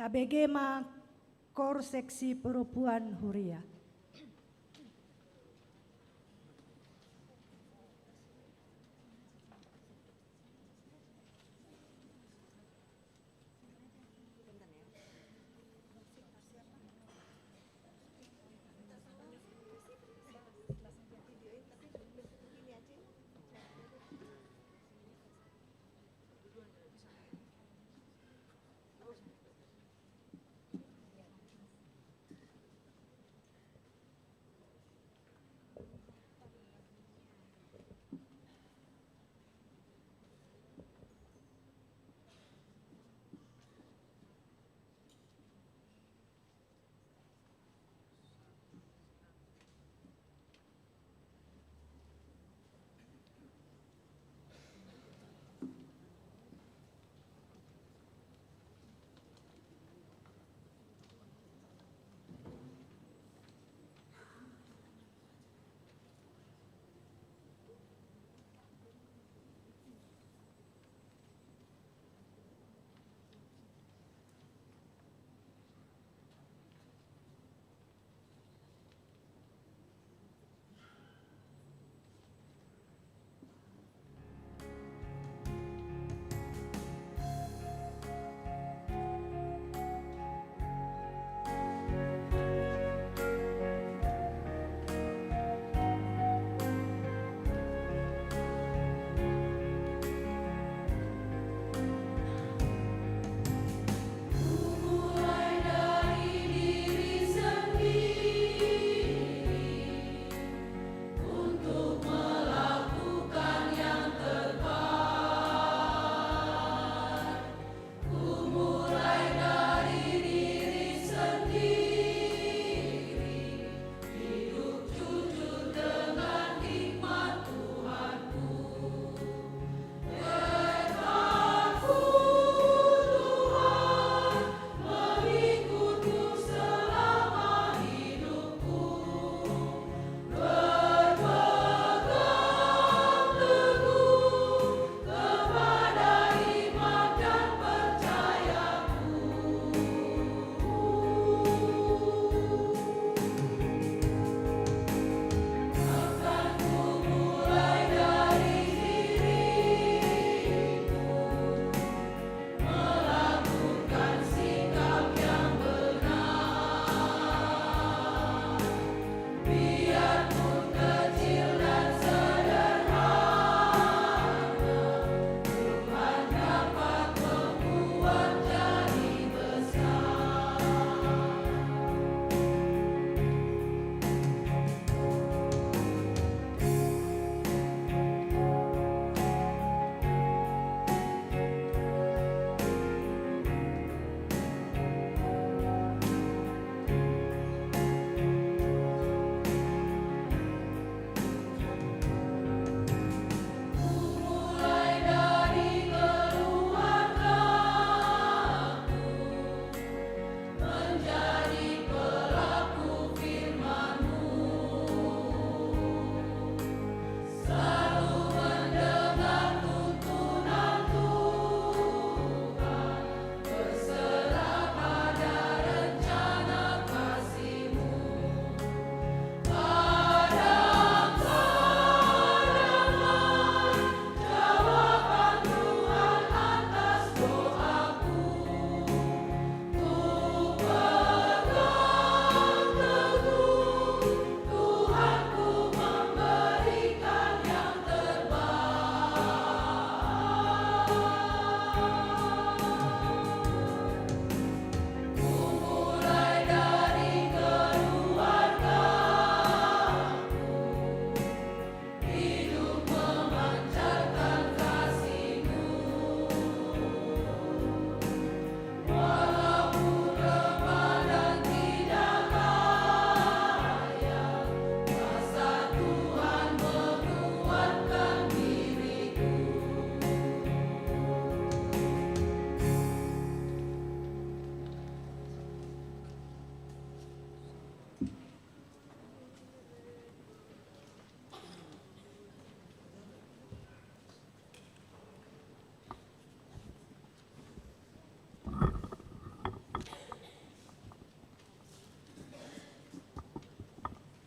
Tabegema Kor Seksi Perempuan Huria.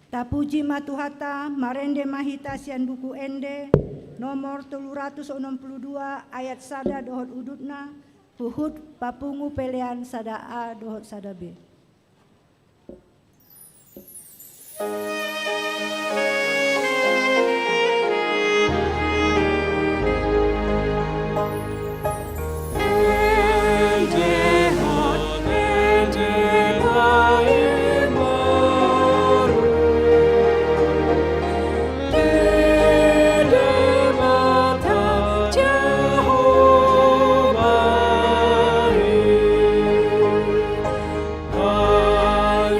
Tapuji matuhata marende mahita sian buku ende nomor 362 ayat sada dohot udutna huhud papungu pelean sada A dohot sada B.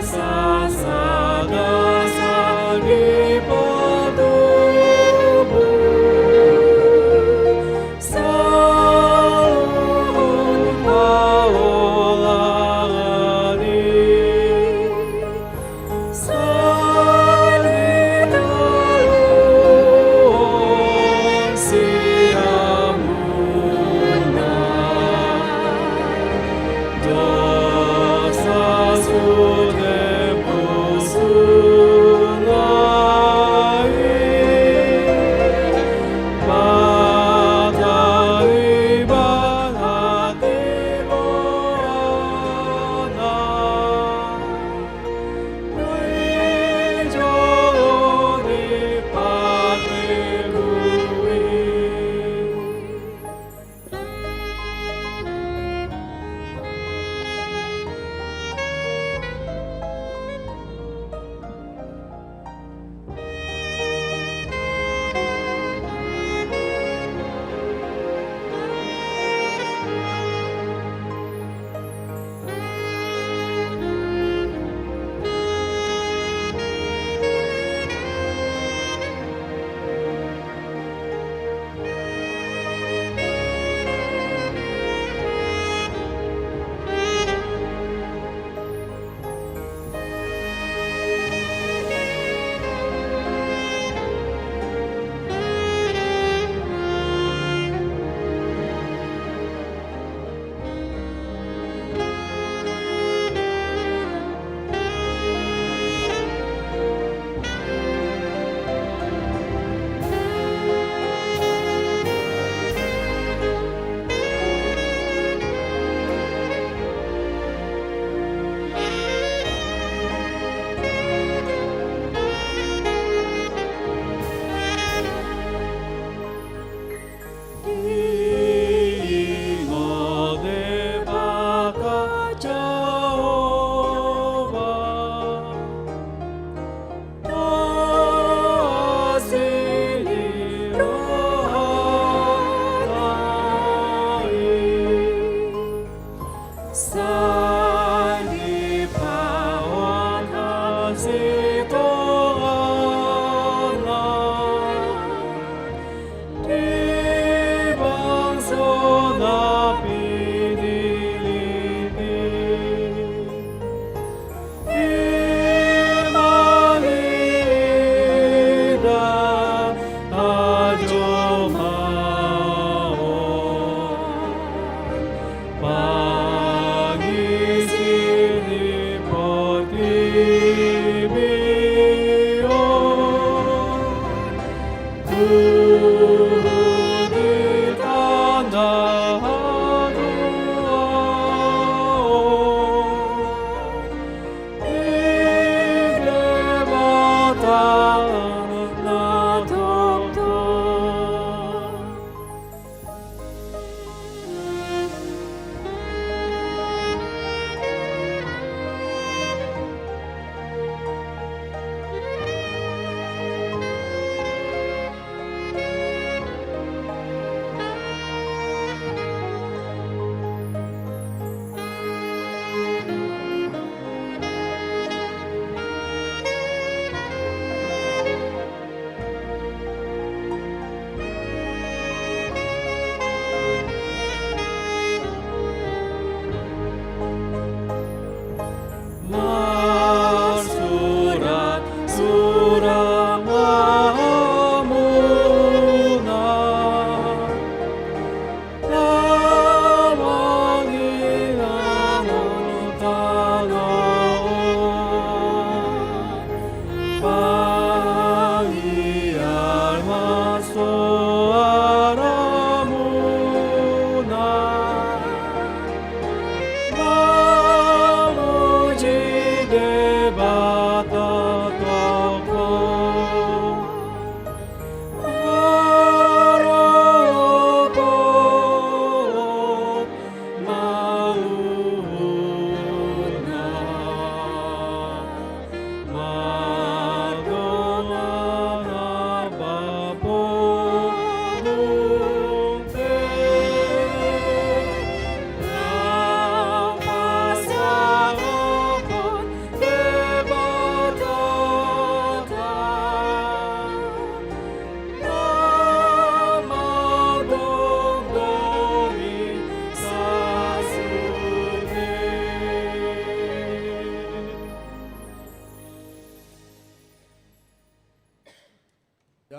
Sa sa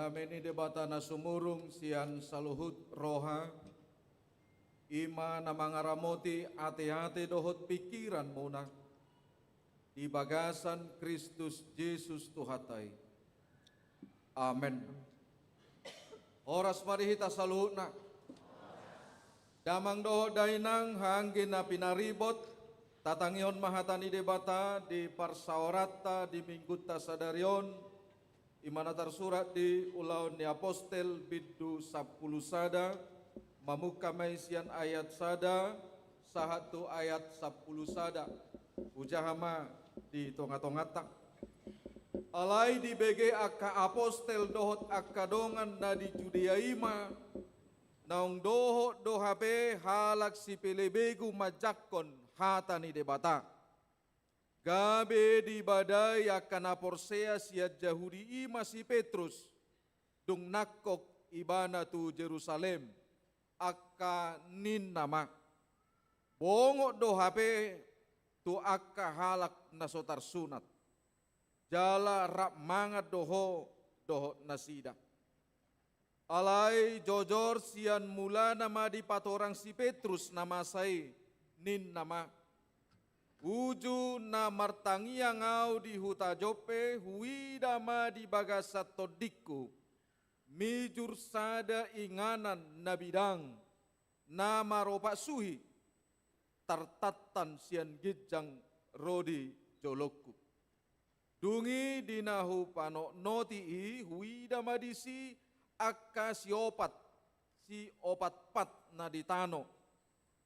Dameni debata na sumurung sian saluhut roha, ima na mangaramoti ate-ate dohot pikiran muna, di bagasan Kristus Yesus Tuhatai. Amen. Oras marihita saluhut na. Damang dohot dainang hanggin na pinaribot, tatangihon mahatani debata di parsaorata di mingguta sadarion, imana tersurat di ulaun ni apostel biddu 10 sada, mamuka maisian ayat sada, sahatu ayat 10 sada, ujahama di tonga-tongata. Alai di BG akka apostel dohot akka dongan na di Judea ima, naung dohot dohape halak si pelebegu majakon hatani debata. Gabe di badai akan aporsea siat Yahudi ima si Petrus, dung nakok ibana tu Jerusalem, akka nin nama. Bongok do hape tu akka halak na sotar sunat. Jala rap mangat doho nasida. Alai jojor sian mula nama di patorang si Petrus nama sai nin nama. Uju na martangia ngau di huta Jope, huidama di bagasat todiku, mijur sada inganan na bidang, na maropa suhi, tartatan sian gijang rodi jolokku. Dungi dinahu pano notii, huidama disi akka si opat pat na ditano.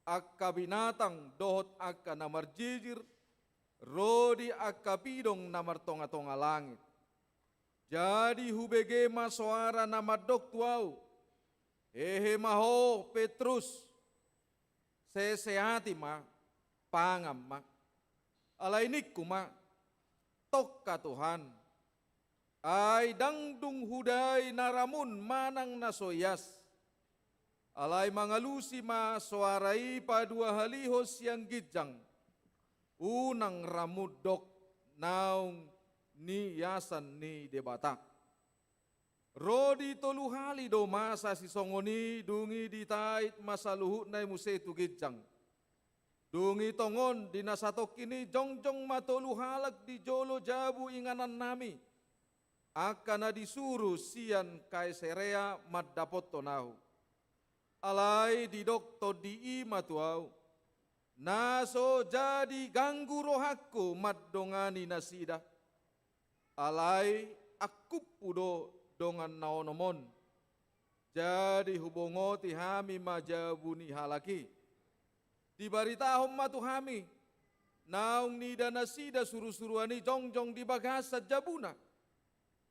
Akka binatang dohot akka namar jijir, rodi akka pidong namar tonga-tonga langit. Jadi hubege suara nama doktuau, hehe maho Petrus, sesehati ma, pangam ma, alainikku ma, tokka Tuhan, ay dangdung hudai naramun manang nasoyas, alai mangalusi ma suarai padua halihos yang gijang, unang ramudok naung ni yasan ni debata. Rodi tolu hali do masa si songoni dungi ditait masaluhut na muse tu gijang. Dungi tongon dinasatok kini jongjong matolu halak di jolo jabu inganan nami. Akana disuruh sian Kaiserea maddapot tonahu. Alai di dokto di ima tuau, naso jadi ganggu rohaku maddongani nasida. Alai aku pudo dongan naonomon, jadi hubungoti hami majabuni halaki. Dibaritahom matu hami, naung nida nasida suru-suruani jongjong di bagasa jabuna,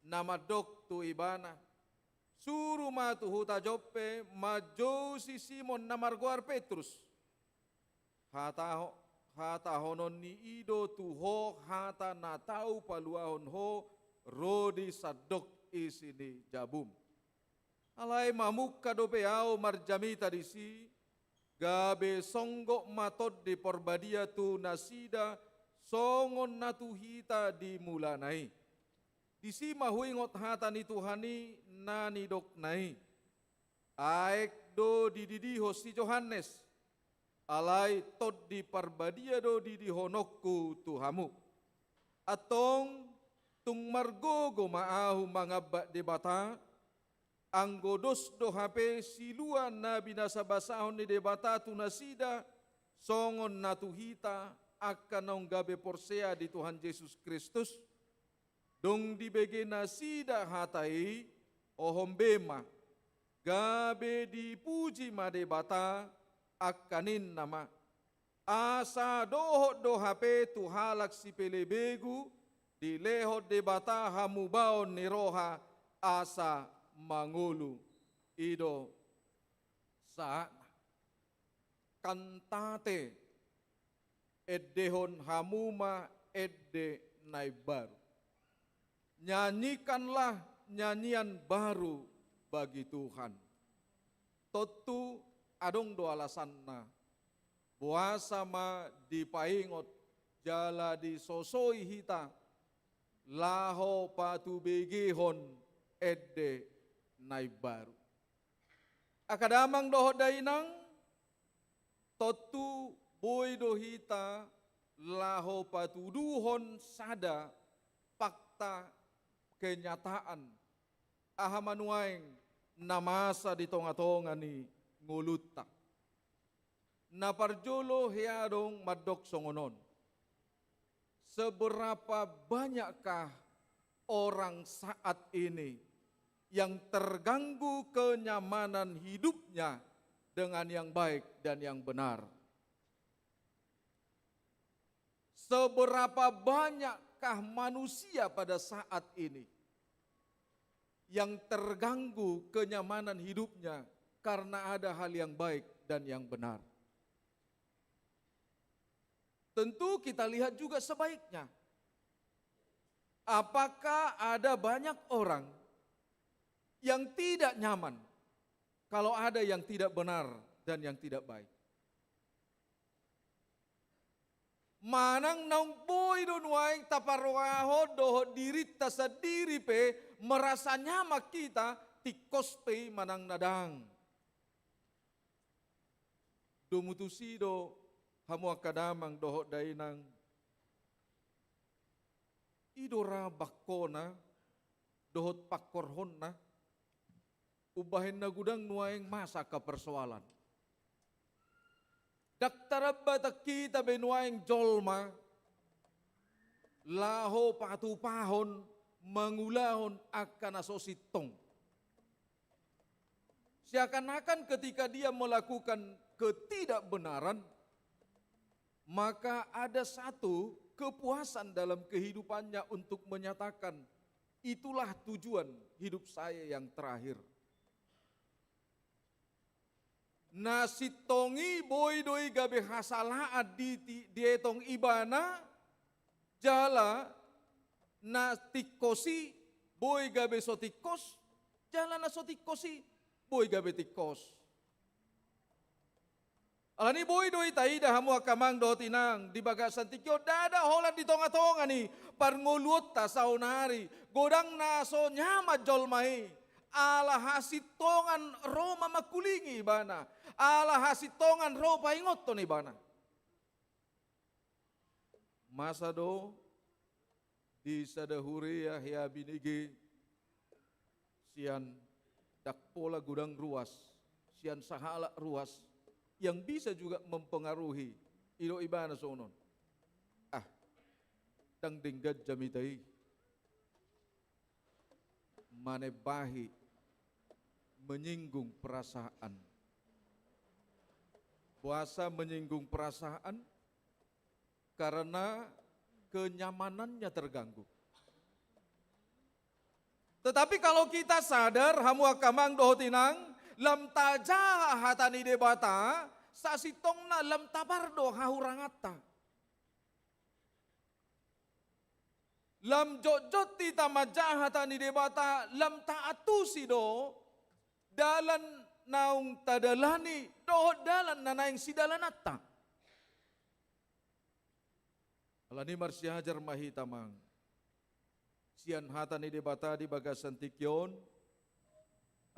nama dokto ibana. Suruh matu huta Jope majo si Simon namarguar Petrus. Hata honon ni ido tuho hata na tau paluahon ho rodi sadok isini jabum. Alai mamuk kadope au marjamita disi gabe songgok matod di porbadia tu nasida songon natu hita di mulanai. Disi mahuingot hatani Tuhani nani dok nai. Aek do dididiho si Johannes. Alai tod di parbadia do didihonokku Tuhamu. Atong tung margogo maahu mangabak debata. Anggodos do hape siluan na binasabasahon ni debata tunasida. Songon natuhita akan naung gabe porsea di Tuhan Yesus Kristus. Dong dibege nasida hatai ohombema gabe dipuji madebata akanin nama asa dohot dohape tu halak si pelebegu di lehot debata hamubaon ni roha asa mangulu ido saat kantate eddehon hamuma edde naibaru. Nyanyikanlah nyanyian baru bagi Tuhan. Totu adong do alasanna. Puasa ma dipaingot jala di sosoi hita. Laho patu begehon edde nai baru. Akadamang doho dainang totu boy dohita laho patuduhon sada fakta kenyataan ahamanuaing namasa di tonga-tonga ni ngulutak. Naparjolo hiadong madok songonon. Seberapa banyakkah orang saat ini yang terganggu kenyamanan hidupnya dengan yang baik dan yang benar? Seberapa banyakkah manusia pada saat ini yang terganggu kenyamanan hidupnya karena ada hal yang baik dan yang benar? Tentu kita lihat juga sebaiknya. Apakah ada banyak orang yang tidak nyaman kalau ada yang tidak benar dan yang tidak baik? Manang naung boy don waing taparwaho doho diri tasadiri pe merasa nyamak kita tikos pe manang nadang. Dumutusido hamu akadamang doho dainang idora bakona dohot pakorhonna ubahin na gudang nuaing masa ka persoalan. Daktarabba kita benuaing jolma laho patupahon mangulahon akan asositong. Seakan-akan ketika dia melakukan ketidakbenaran, maka ada satu kepuasan dalam kehidupannya untuk menyatakan itulah tujuan hidup saya yang terakhir. Nasi tongi boy doi gabe hasalaat di etong ibana jala na tikosi boy gabe sotikos jala na sotikosi boy gabe tikos. Alani boy doi taida hamu akamang do tinang di bagasan tikyo dada hola di tonga-tonga ni parnguluot ta saunari godang naso nyama jolmai. Ala hasitongan Roma makulingi bana. Ala hasitongan Roma ingoton ibana. Masa do di sadahuria hia binigi sian dakpola gudang ruas, sian sahala ruas yang bisa juga mempengaruhi ilo ibana sonon. Dang dinggad jamitai manebahi menyinggung perasaan. Puasa menyinggung perasaan karena kenyamanannya terganggu. Tetapi kalau kita sadar hamu akamang dohotinang lam taja hatani debata sasitongna lam tabardo hahurangata. Lam jojoti tamajahatani debata lam taatusi do dalan naung tadalani doh dalan nanaing sidalanata. Alani marsihajar mahitamang sian hatani debata di bagasan tikyon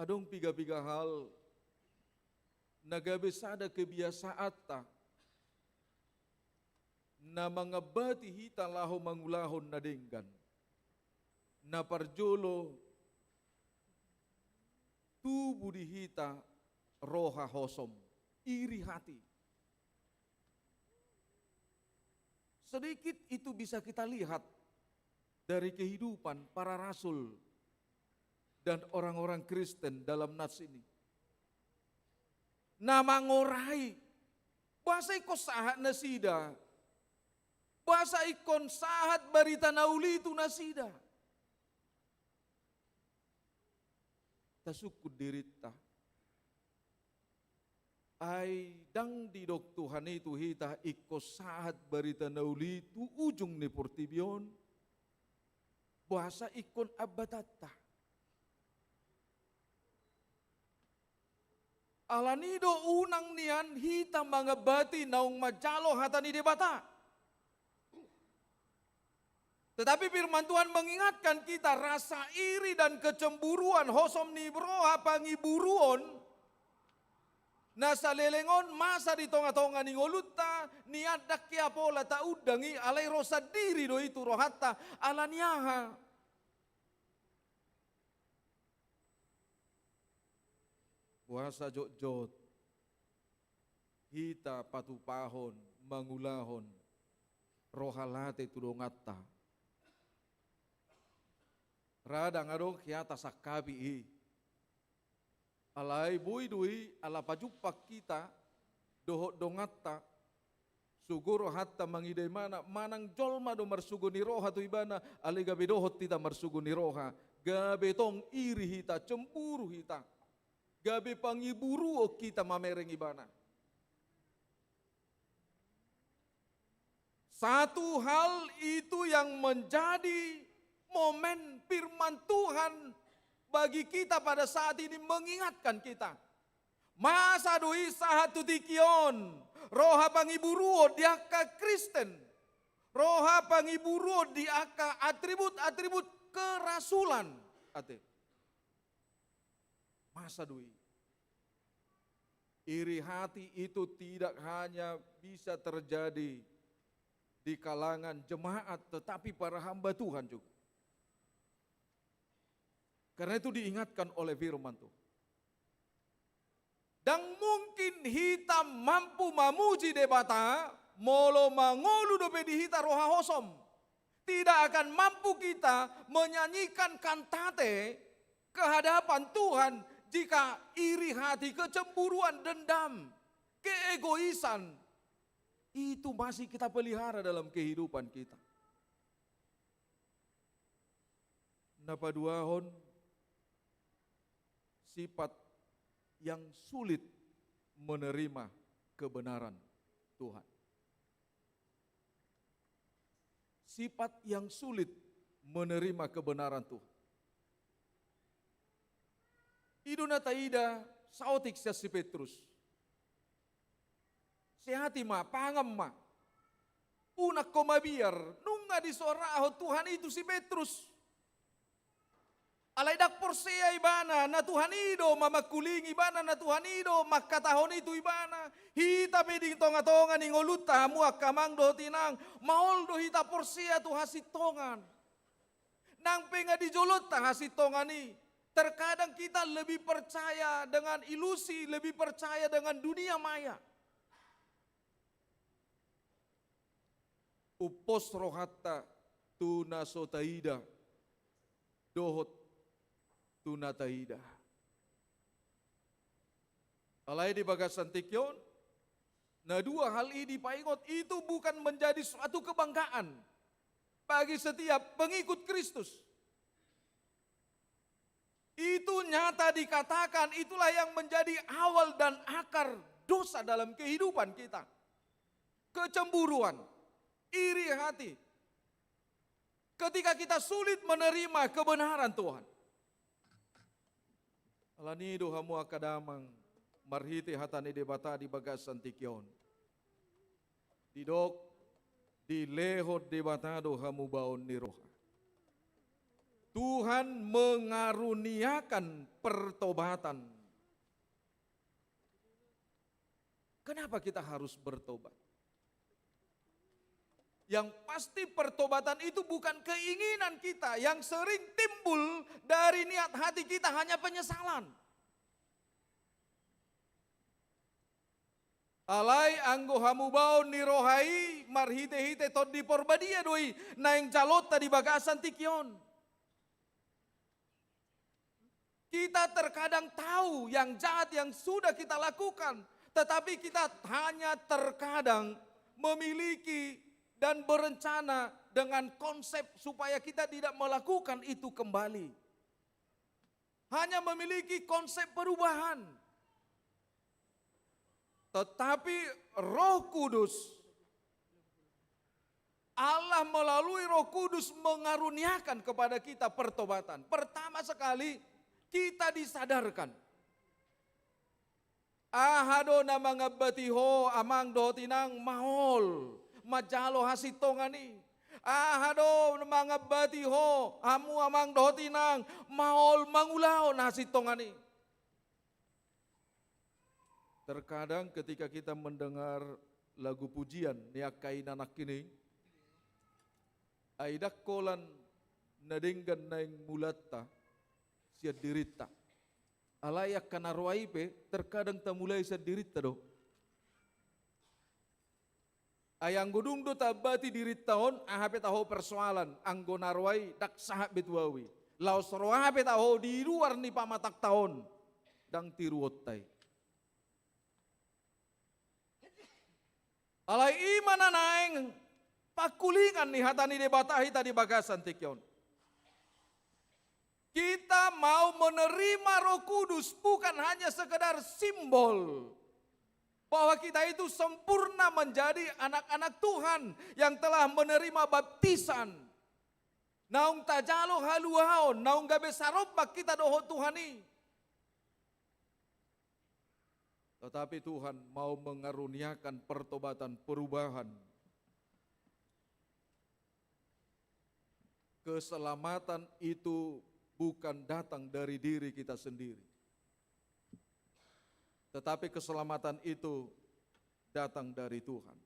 adong piga-piga hal nagabesada kebiasaata na mangabati hita laho mangulahon na denggan na parjolo tubuh dihita roha hosom, iri hati. Sedikit itu bisa kita lihat dari kehidupan para rasul dan orang-orang Kristen dalam nats ini. Nama ngorai, bahasa ikon sahat nasida, bahasa ikon sahat barita nauli itu nasida. Tasukud dirita. Ay dang didok Tuhan itu hita ikos saat barita nauli itu ujung ni portibion. Bahasa ikon abatata. Alanido unang nian hita mga bati naung majalo hatani debata. Tetapi firman Tuhan mengingatkan kita rasa iri dan kecemburuan hosom ni broha pangiburuon nasa lelengon masa di tonga-tonga ni ngolutta niat dakya pola ta udangi alai rosa diri do itu rohatta alaniaha. Puasa jot-jot hita patupahon mangulahon rohalate tudongatta radang adong kiata sakabi alai bui dui ala pajupak kita dohot dongatta suguro hatta mangidai mana manang jolma do marsugo ni roha tu ibana alai gabe dohot tita marsugo ni roha gabe tong iri hita cemburu hita gabe pangiburu o kita mamereng ibana. Satu hal itu yang menjadi momen firman Tuhan bagi kita pada saat ini mengingatkan kita. Masa doi sahatu tikion, roha pangiburuo diaka Kristen, roha pangiburuo diaka atribut-atribut kerasulan. Ate. Masa doi. Iri hati itu tidak hanya bisa terjadi di kalangan jemaat tetapi para hamba Tuhan juga. Karena itu diingatkan oleh firman Tuhan. Dan mungkin hita mampu mamuji debata, molo mangolu dope di hita roha hosom. Tidak akan mampu kita menyanyikan kantate kehadapan Tuhan jika iri hati, kecemburuan, dendam, keegoisan, itu masih kita pelihara dalam kehidupan kita. Napaduahon sifat yang sulit menerima kebenaran Tuhan. Sifat yang sulit menerima kebenaran Tuhan. Iduna taida sautik si Petrus. Sehati ma, pangam ma. Punak komabiar, nunga di soraho Tuhan itu si Petrus. Alay dak porsea ibana na Tuhan ido mamakuling ibana na Tuhan ido makatahon itu ibana hita peding tonga-tonga ni ngoluta muak kamang do tinang maol do hita porsea tu hasit tongan nang penga dijolot ta hasit tongan ni. Terkadang kita lebih percaya dengan ilusi, lebih percaya dengan dunia maya. Upos rohatta tuna sotaida dohot tunataida. Alai di bagasan tikyon, nah dua hal ini paingot itu bukan menjadi suatu kebanggaan bagi setiap pengikut Kristus. Itu nyata dikatakan itulah yang menjadi awal dan akar dosa dalam kehidupan kita. Kecemburuan, iri hati. Ketika kita sulit menerima kebenaran Tuhan. Alanido hamu akadamang marhiti hatani debata di bagasan tikyon. Didok di lehot debatado hamu baon ni roha. Tuhan mengaruniakan pertobatan. Kenapa kita harus bertobat? Yang pasti pertobatan itu bukan keinginan kita yang sering timbul dari niat hati kita hanya penyesalan. Alai anggo hamubao nirohai marhite-hite tod di porbadia doi naing calota di bagasan tikyon. Kita terkadang tahu yang jahat yang sudah kita lakukan, tetapi kita hanya terkadang memiliki dan berencana dengan konsep supaya kita tidak melakukan itu kembali. Hanya memiliki konsep perubahan. Tetapi Roh Kudus, Allah melalui Roh Kudus mengaruniakan kepada kita pertobatan. Pertama sekali kita disadarkan. Ahado na mga batiho amang do tinang mahol. Majalo hasitongani. Ahado mangabati ho, amu amang dotinang, maol mangulao nasi tongani. Terkadang ketika kita mendengar lagu pujian niakai nanak kini, aidak kolan nadenggan naing mulatta siat dirita. Alayak kanarwaipe terkadang tak mulai siat dirita do. Ayang godung do tabati diritaon ahape taho persoalan anggo narwai dak sahab betuawi. Laos rohape taho di luar ni pamatak taon dang tiruotai. Alai imana naeng pakulingan ni hatani debatahi tadi bagasan tikyon. Kita mau menerima Roh Kudus bukan hanya sekedar simbol bahwa kita itu sempurna menjadi anak-anak Tuhan yang telah menerima baptisan. Naung tajalo haluhaon, naung gabe sarobak kita doho Tuhani. Tetapi Tuhan mau mengaruniakan pertobatan perubahan. Keselamatan itu bukan datang dari diri kita sendiri. Tetapi keselamatan itu datang dari Tuhan.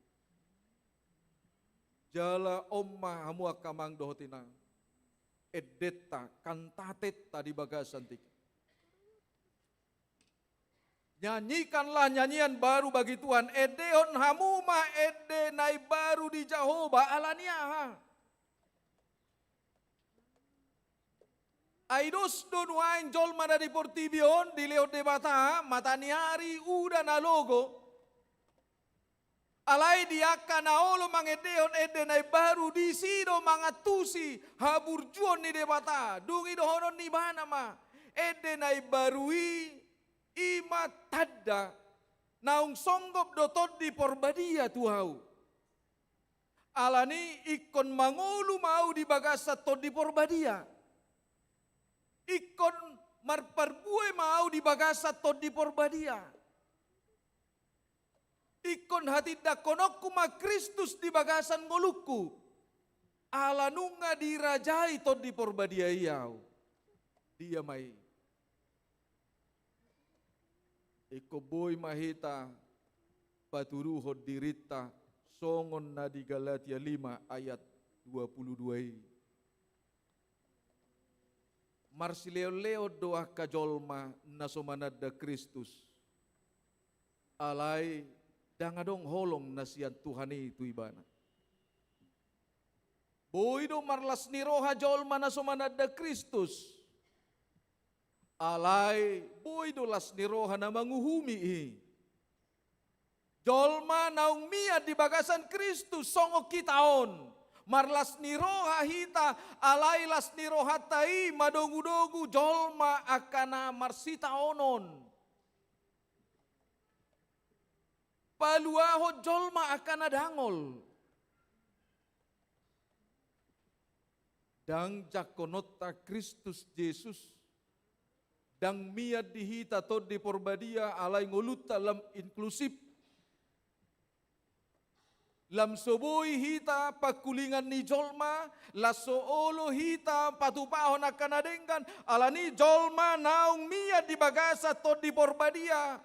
Jala omma hamu akamang dohotina. Edeta kantatet tadi bagasan tiki. Nyanyikanlah nyanyian baru bagi Tuhan. Edeon hamuma ede nai baru di Jehovah alaniaha. Aidos don wain jol mana di portibion di leot de bata mataniari uda na logo. Alai diaka na olo mangedeon ede nai baru di sido mangatusi haburjuon ni de bata. Dungi dohonon ni bana ma. Ede nai barui ima tadda naung songgop dotot di porbadia tuhau. Alani ikon mangulu mau di bagasa tot di porbadia. Ikon marparbue mau di bagasa tot di porbadia. Ikon hati dakonokku ma Kristus di bagasan ngolukku. Alanunga dirajai tot di porbadia iau. Dia mai. Iko boy mahita paturuhod dirita songon na di Galatia 5 ayat 22. Marsileo-leo doa kajolma nasomanad da Kristus. Alai dangadong holong nasian Tuhani itu ibana. Boy do marlas niroha jolma nasomanad da Kristus. Alai boy dolas ni roha na manguhumi. Jolma naung miat di bagasan Kristus songok kitaon. Marlas ni roha hita alai las ni roha tai madogu-dogu jolma akana marsita onon. Paluaho jolma akana dangol. Dang jakonota Kristus Yesus. Dang miat dihita tot di porbadia alai ngoluta lam inklusif. Lam soboi hita pakulingan ni jolma, laso olo hita patupahon akan adenggan, alani jolma naung miat di bagasa tot di porbadia.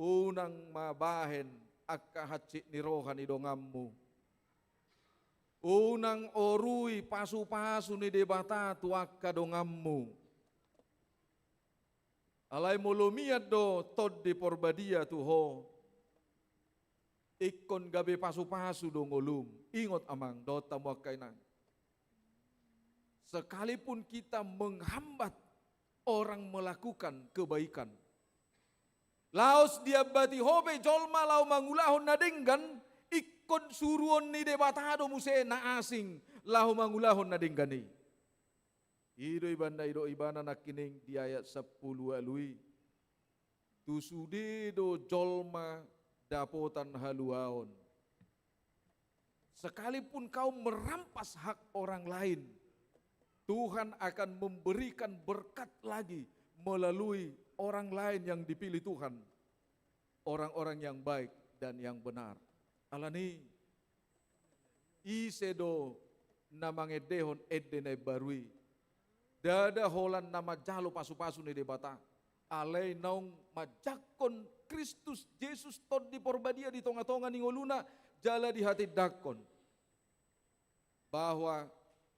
Unang mabahen akka hacik ni rohan idongammu. Unang orui pasu-pasu ni debata tu akka dongammu. Alai molomiat do tod di porbadia tuho. Ikon gabe pasu-pasu do ngolum. Ingot amang do tamu kainan. Sekalipun kita menghambat orang melakukan kebaikan. Laos dia bati hobe jolma lau mangulahon nadenggan. Ikon suruon ni debatado muse na asing. Lau mangulahon nadenggani. Ido ibana nakining di ayat 10 alui. Tusude do jolma dapotan haluaon. Sekalipun kau merampas hak orang lain, Tuhan akan memberikan berkat lagi melalui orang lain yang dipilih Tuhan. Orang-orang yang baik dan yang benar. Alani isedo namangedehon edene barui. Dada holan nama jalo pasu-pasu ni debata. Alay naung majakon Kristus Yesus tod di porbadia di tonga-tonga ni ngoluna jala di hati dakon. Bahwa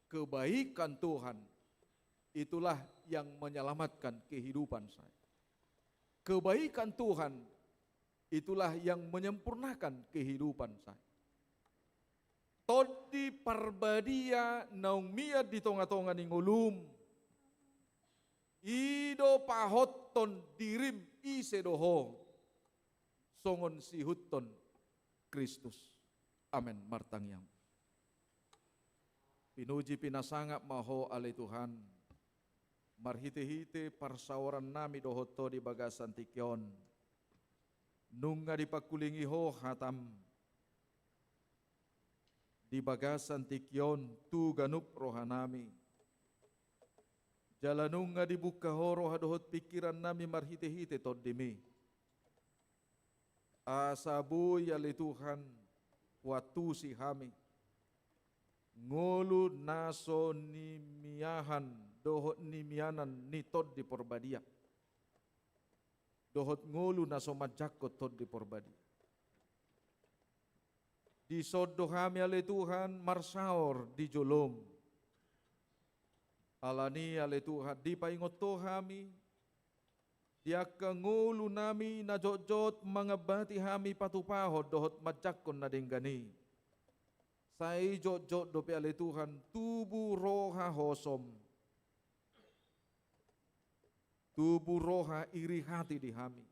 kebaikan Tuhan itulah yang menyelamatkan kehidupan saya. Kebaikan Tuhan itulah yang menyempurnakan kehidupan saya. Todi parbadia naung miat di tonga-tonga ni ngolum. Ido pahoton dirim isedoho. Songon sihuton Kristus. Amen. Martangyang. Pinuji pinasangap maho alay Tuhan. Marhite-hite parsawaran nami dohoto di bagasan tikyon. Nunga dipakulingi ho hatam. Di bagasan tikyon tu ganup rohanami. Jalanunga dibuka ho rohadohot pikiran nami marhite-hite tod dimi. Asabuy alay Tuhan watu si hami. Ngulu naso ni miyahan dohot ni miyanan ni tod di porbadia. Dohot ngulu naso majakot tod di porbadia. Di sodo kami alay Tuhan marsaor di jolom. Alani alay Tuhan di paingot to kami. Dia ngulu nami na jot-jot mga bati kami patupahod dohot majakon na dinggani. Say jot-jot dope alay Tuhan tubuh roha hosom. Tubuh roha iri hati di kami.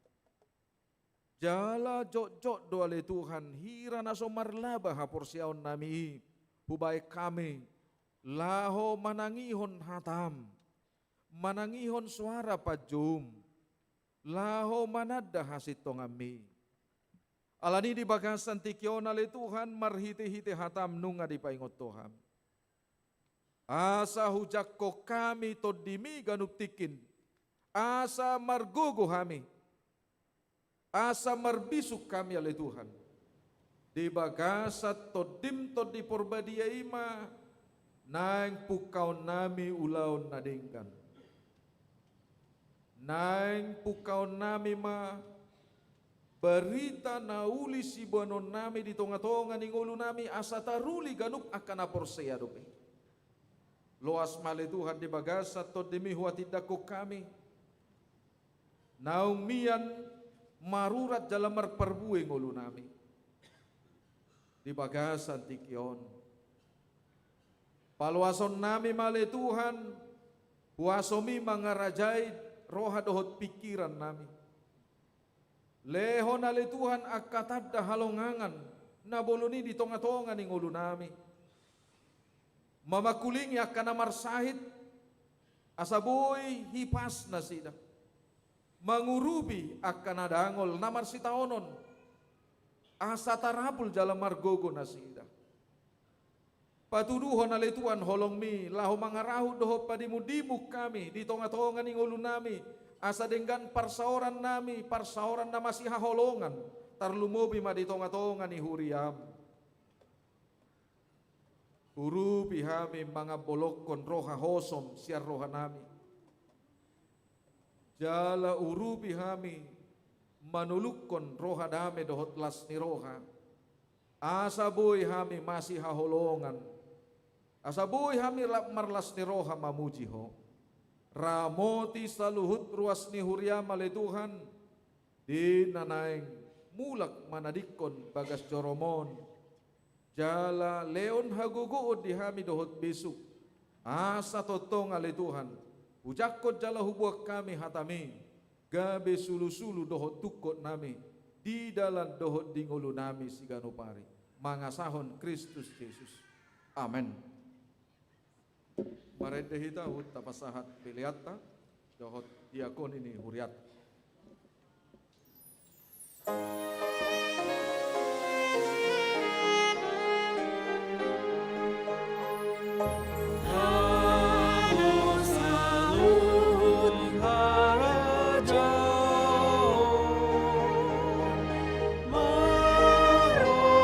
Jala jot-jot do alay Tuhan hira naso marlaba haporsiaon nami. Hubay kami laho manangihon hatam. Manangihon suara pajum. Laho manada hasit tong ami. Alani di bagasan tikyon alay Tuhan marhite-hite hatam nunga di paingot Tuhan. Asa hujak ko kami todimi ganup tikin. Asa margugo kami. Asa marbisuk kami alay Tuhan. Di bagasat todim tod di porbadia ima. Nang pukaw nami ulaw nadingkan. Nang pukaw nami ma berita na uli si buanon nami di tonga-tonga ni ngulu nami asa taruli ganup akan aporsea dope. Loas mali Tuhan di bagasat to demi huatidako kami. Naung mian marurat dalam marperbueng ngulu nami. Di bagasan tikyon. Palwason nami mali Tuhan huasomi mangarajay roha dohot pikiran nami. Lehon alay Tuhan akatadda halongangan na boloni di tonga-tonga ni ngulu nami. Mamakulingi akan amarsahit asaboy hipas na sida. Mangurubi akan adangol namar sitaonon. Asa tarapul jalan margogo na sida. Patuduhon alay Tuhan holong mi laho mangarahu doho padimudimuk kami di tonga-tonga ni ngulu nami asa denggan parsaoran nami parsaoran na masih haholongan tarlumobi ma di tonga-tonga ni huriam. Urupi hami mga bolokon roha hosom siar roha nami. Jala urupi hami manulukon roha dame dohot las ni roha. Asa boy hami masih haholongan. Asa boy hami marlas ni roha mamuji ho. Ramoti saluhut ruas ni huriam alay Tuhan. Di nanaing mulak manadikon bagas joromon. Jala leon haguguod di hami dohot besuk. Asa totong alay Tuhan. Ujakot jala hubuak kami hatami. Gabe sulu-sulu dohot tukot nami. Di dalam dohot dingulu nami siganupari. Mangasahon Kristus Yesus. Amen. Marende hita hut tapasahat piliata dohot diakon ini huriat. Maropo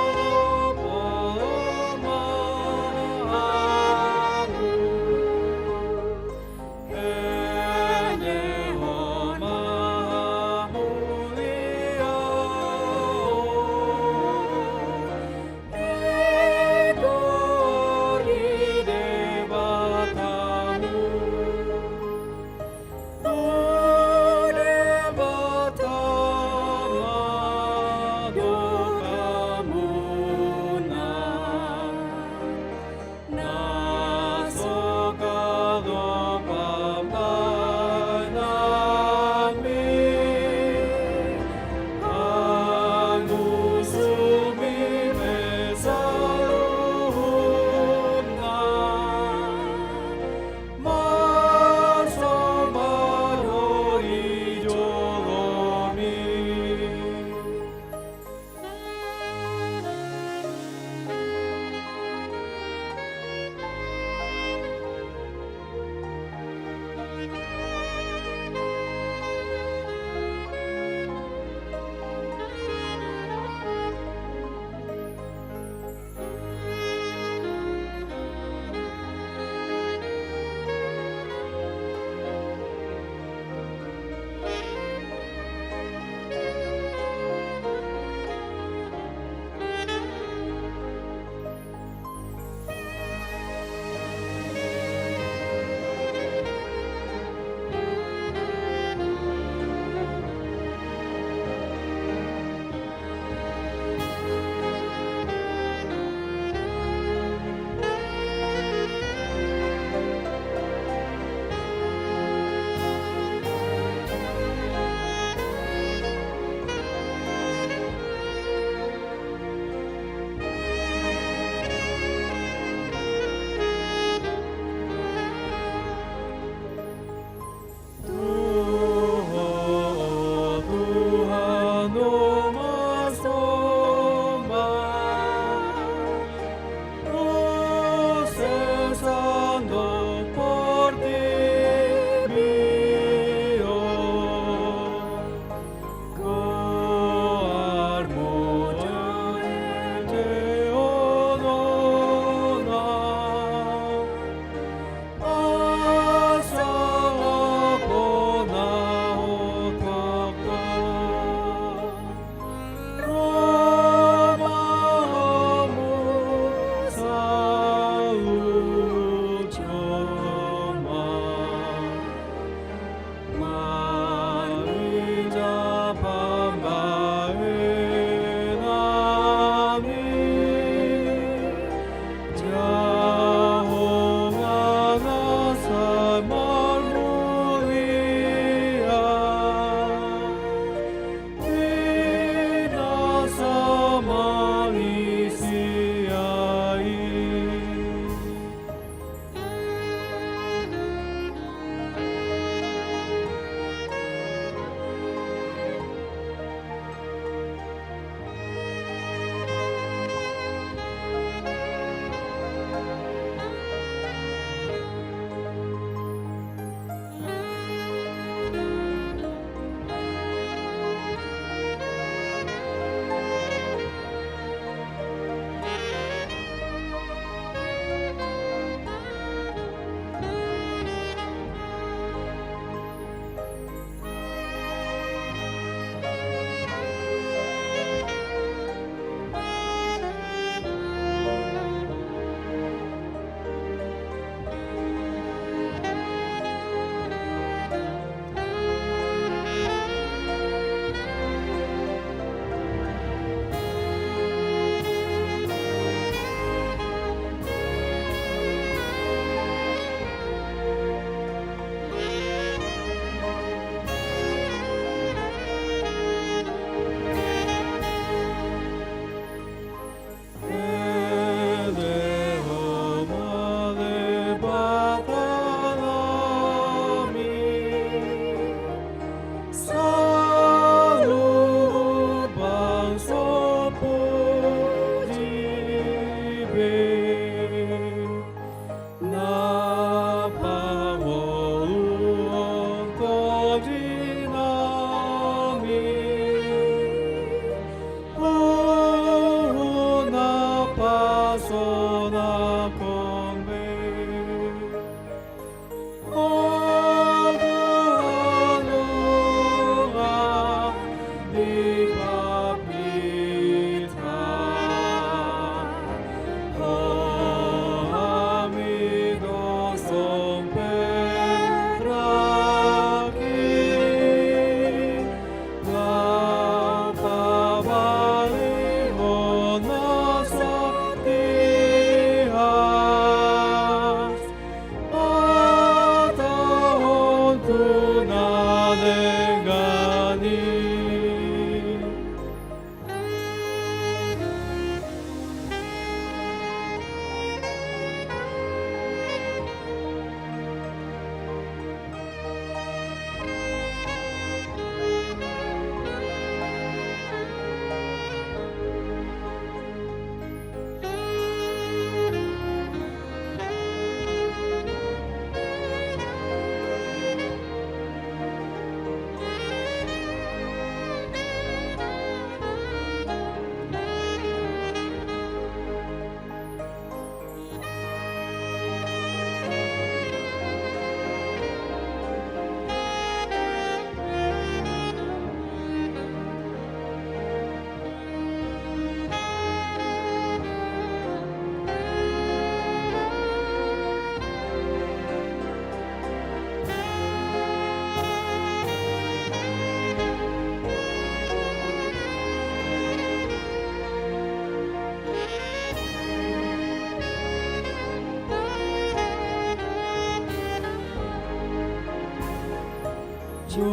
Laos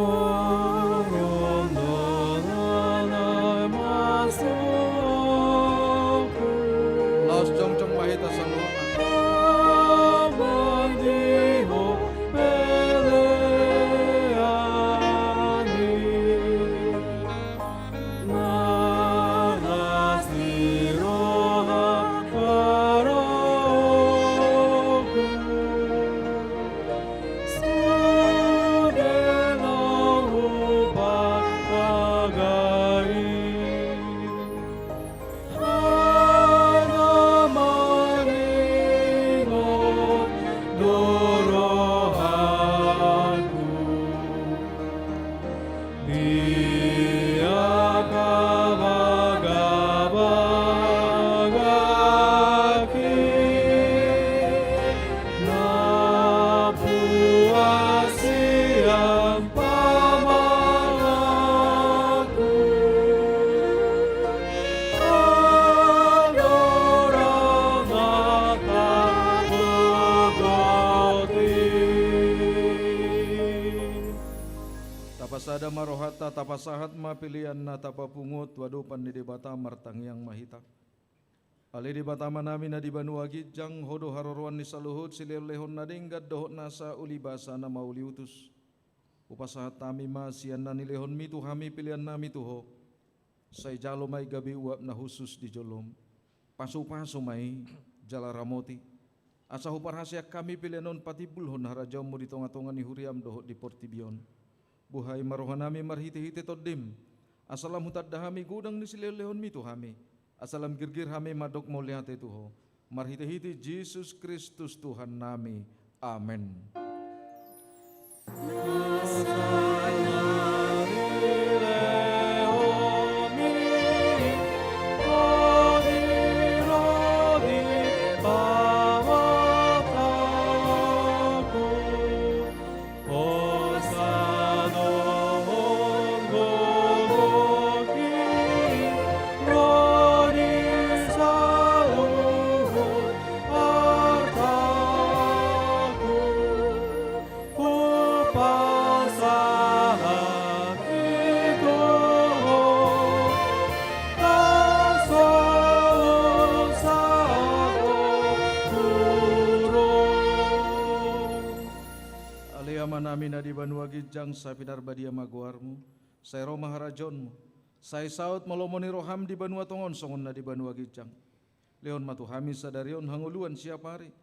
Jongjong Mahita Saluha. Tapasada marohata tapasahat mapilian na tapapungot wadupan di debata martang yang mahita. Ali di batama nami na di banuagi jang hodo haroroan ni saluhut silelehon na dinggat dohot nasa ulibasa na mauliutus. Upasahat tami masian na nilehon mi tuhami pilihan nami tuho. Say jalo may gabi uap na husus di jolom. Pasu-pasu may jala ramoti. Asa huparhasya kami pilihanon patibulhon harajaw mo di tonga-tonga ni huriam dohot di portibion. Buhay marohanami marhiti-hiti todim. Asalam hutad dahami gudang ni silelehon mi tuhami. Asalam girgir hami madok mo lihat tuho. Marhiti-hiti Jesus Kristus Tuhan nami. Amen. Nami na di banuagi jang sa pinarbadia maguarmu, say Roma harajonmu, say saut malomoni roham di banua tongon songon na di banuagi jang. Leon matuhami sadarion hanguluan siap hari,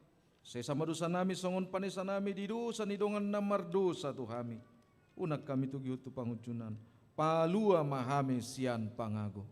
say sama dosa nami songon panisa nami di dosa nidongan na mardosa tuhami. Unak kami tugi hutu pangujunan, palua mahami sian pangago.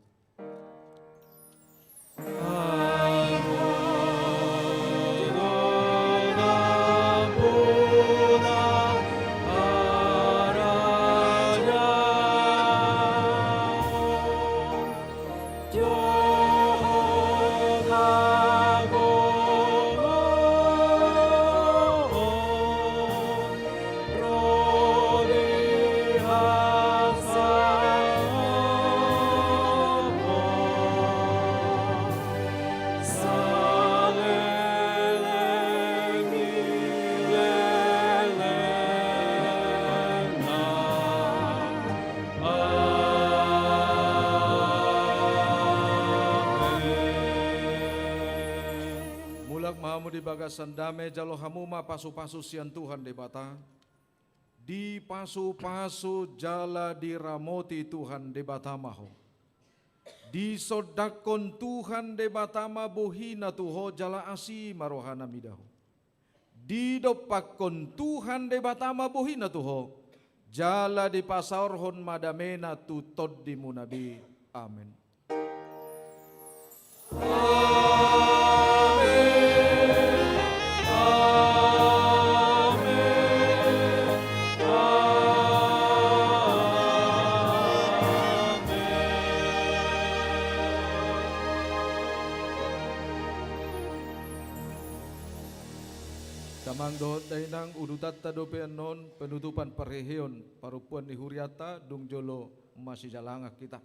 Di bagasan dame jalo hamuma pasu-pasu sian Tuhan debata. Di pasu-pasu jala diramoti Tuhan debata maho. Di sodakon Tuhan debata ma bohina tuho jala asi marohana midaho. Di dopakon Tuhan debata ma bohina tuho jala di pasaorhon madamena tutod di munabi. Amin. Kamang dohot dainang udutat tadopean non penutupan perheheon parupuan ni huriata dung jolo masih jalangak kita.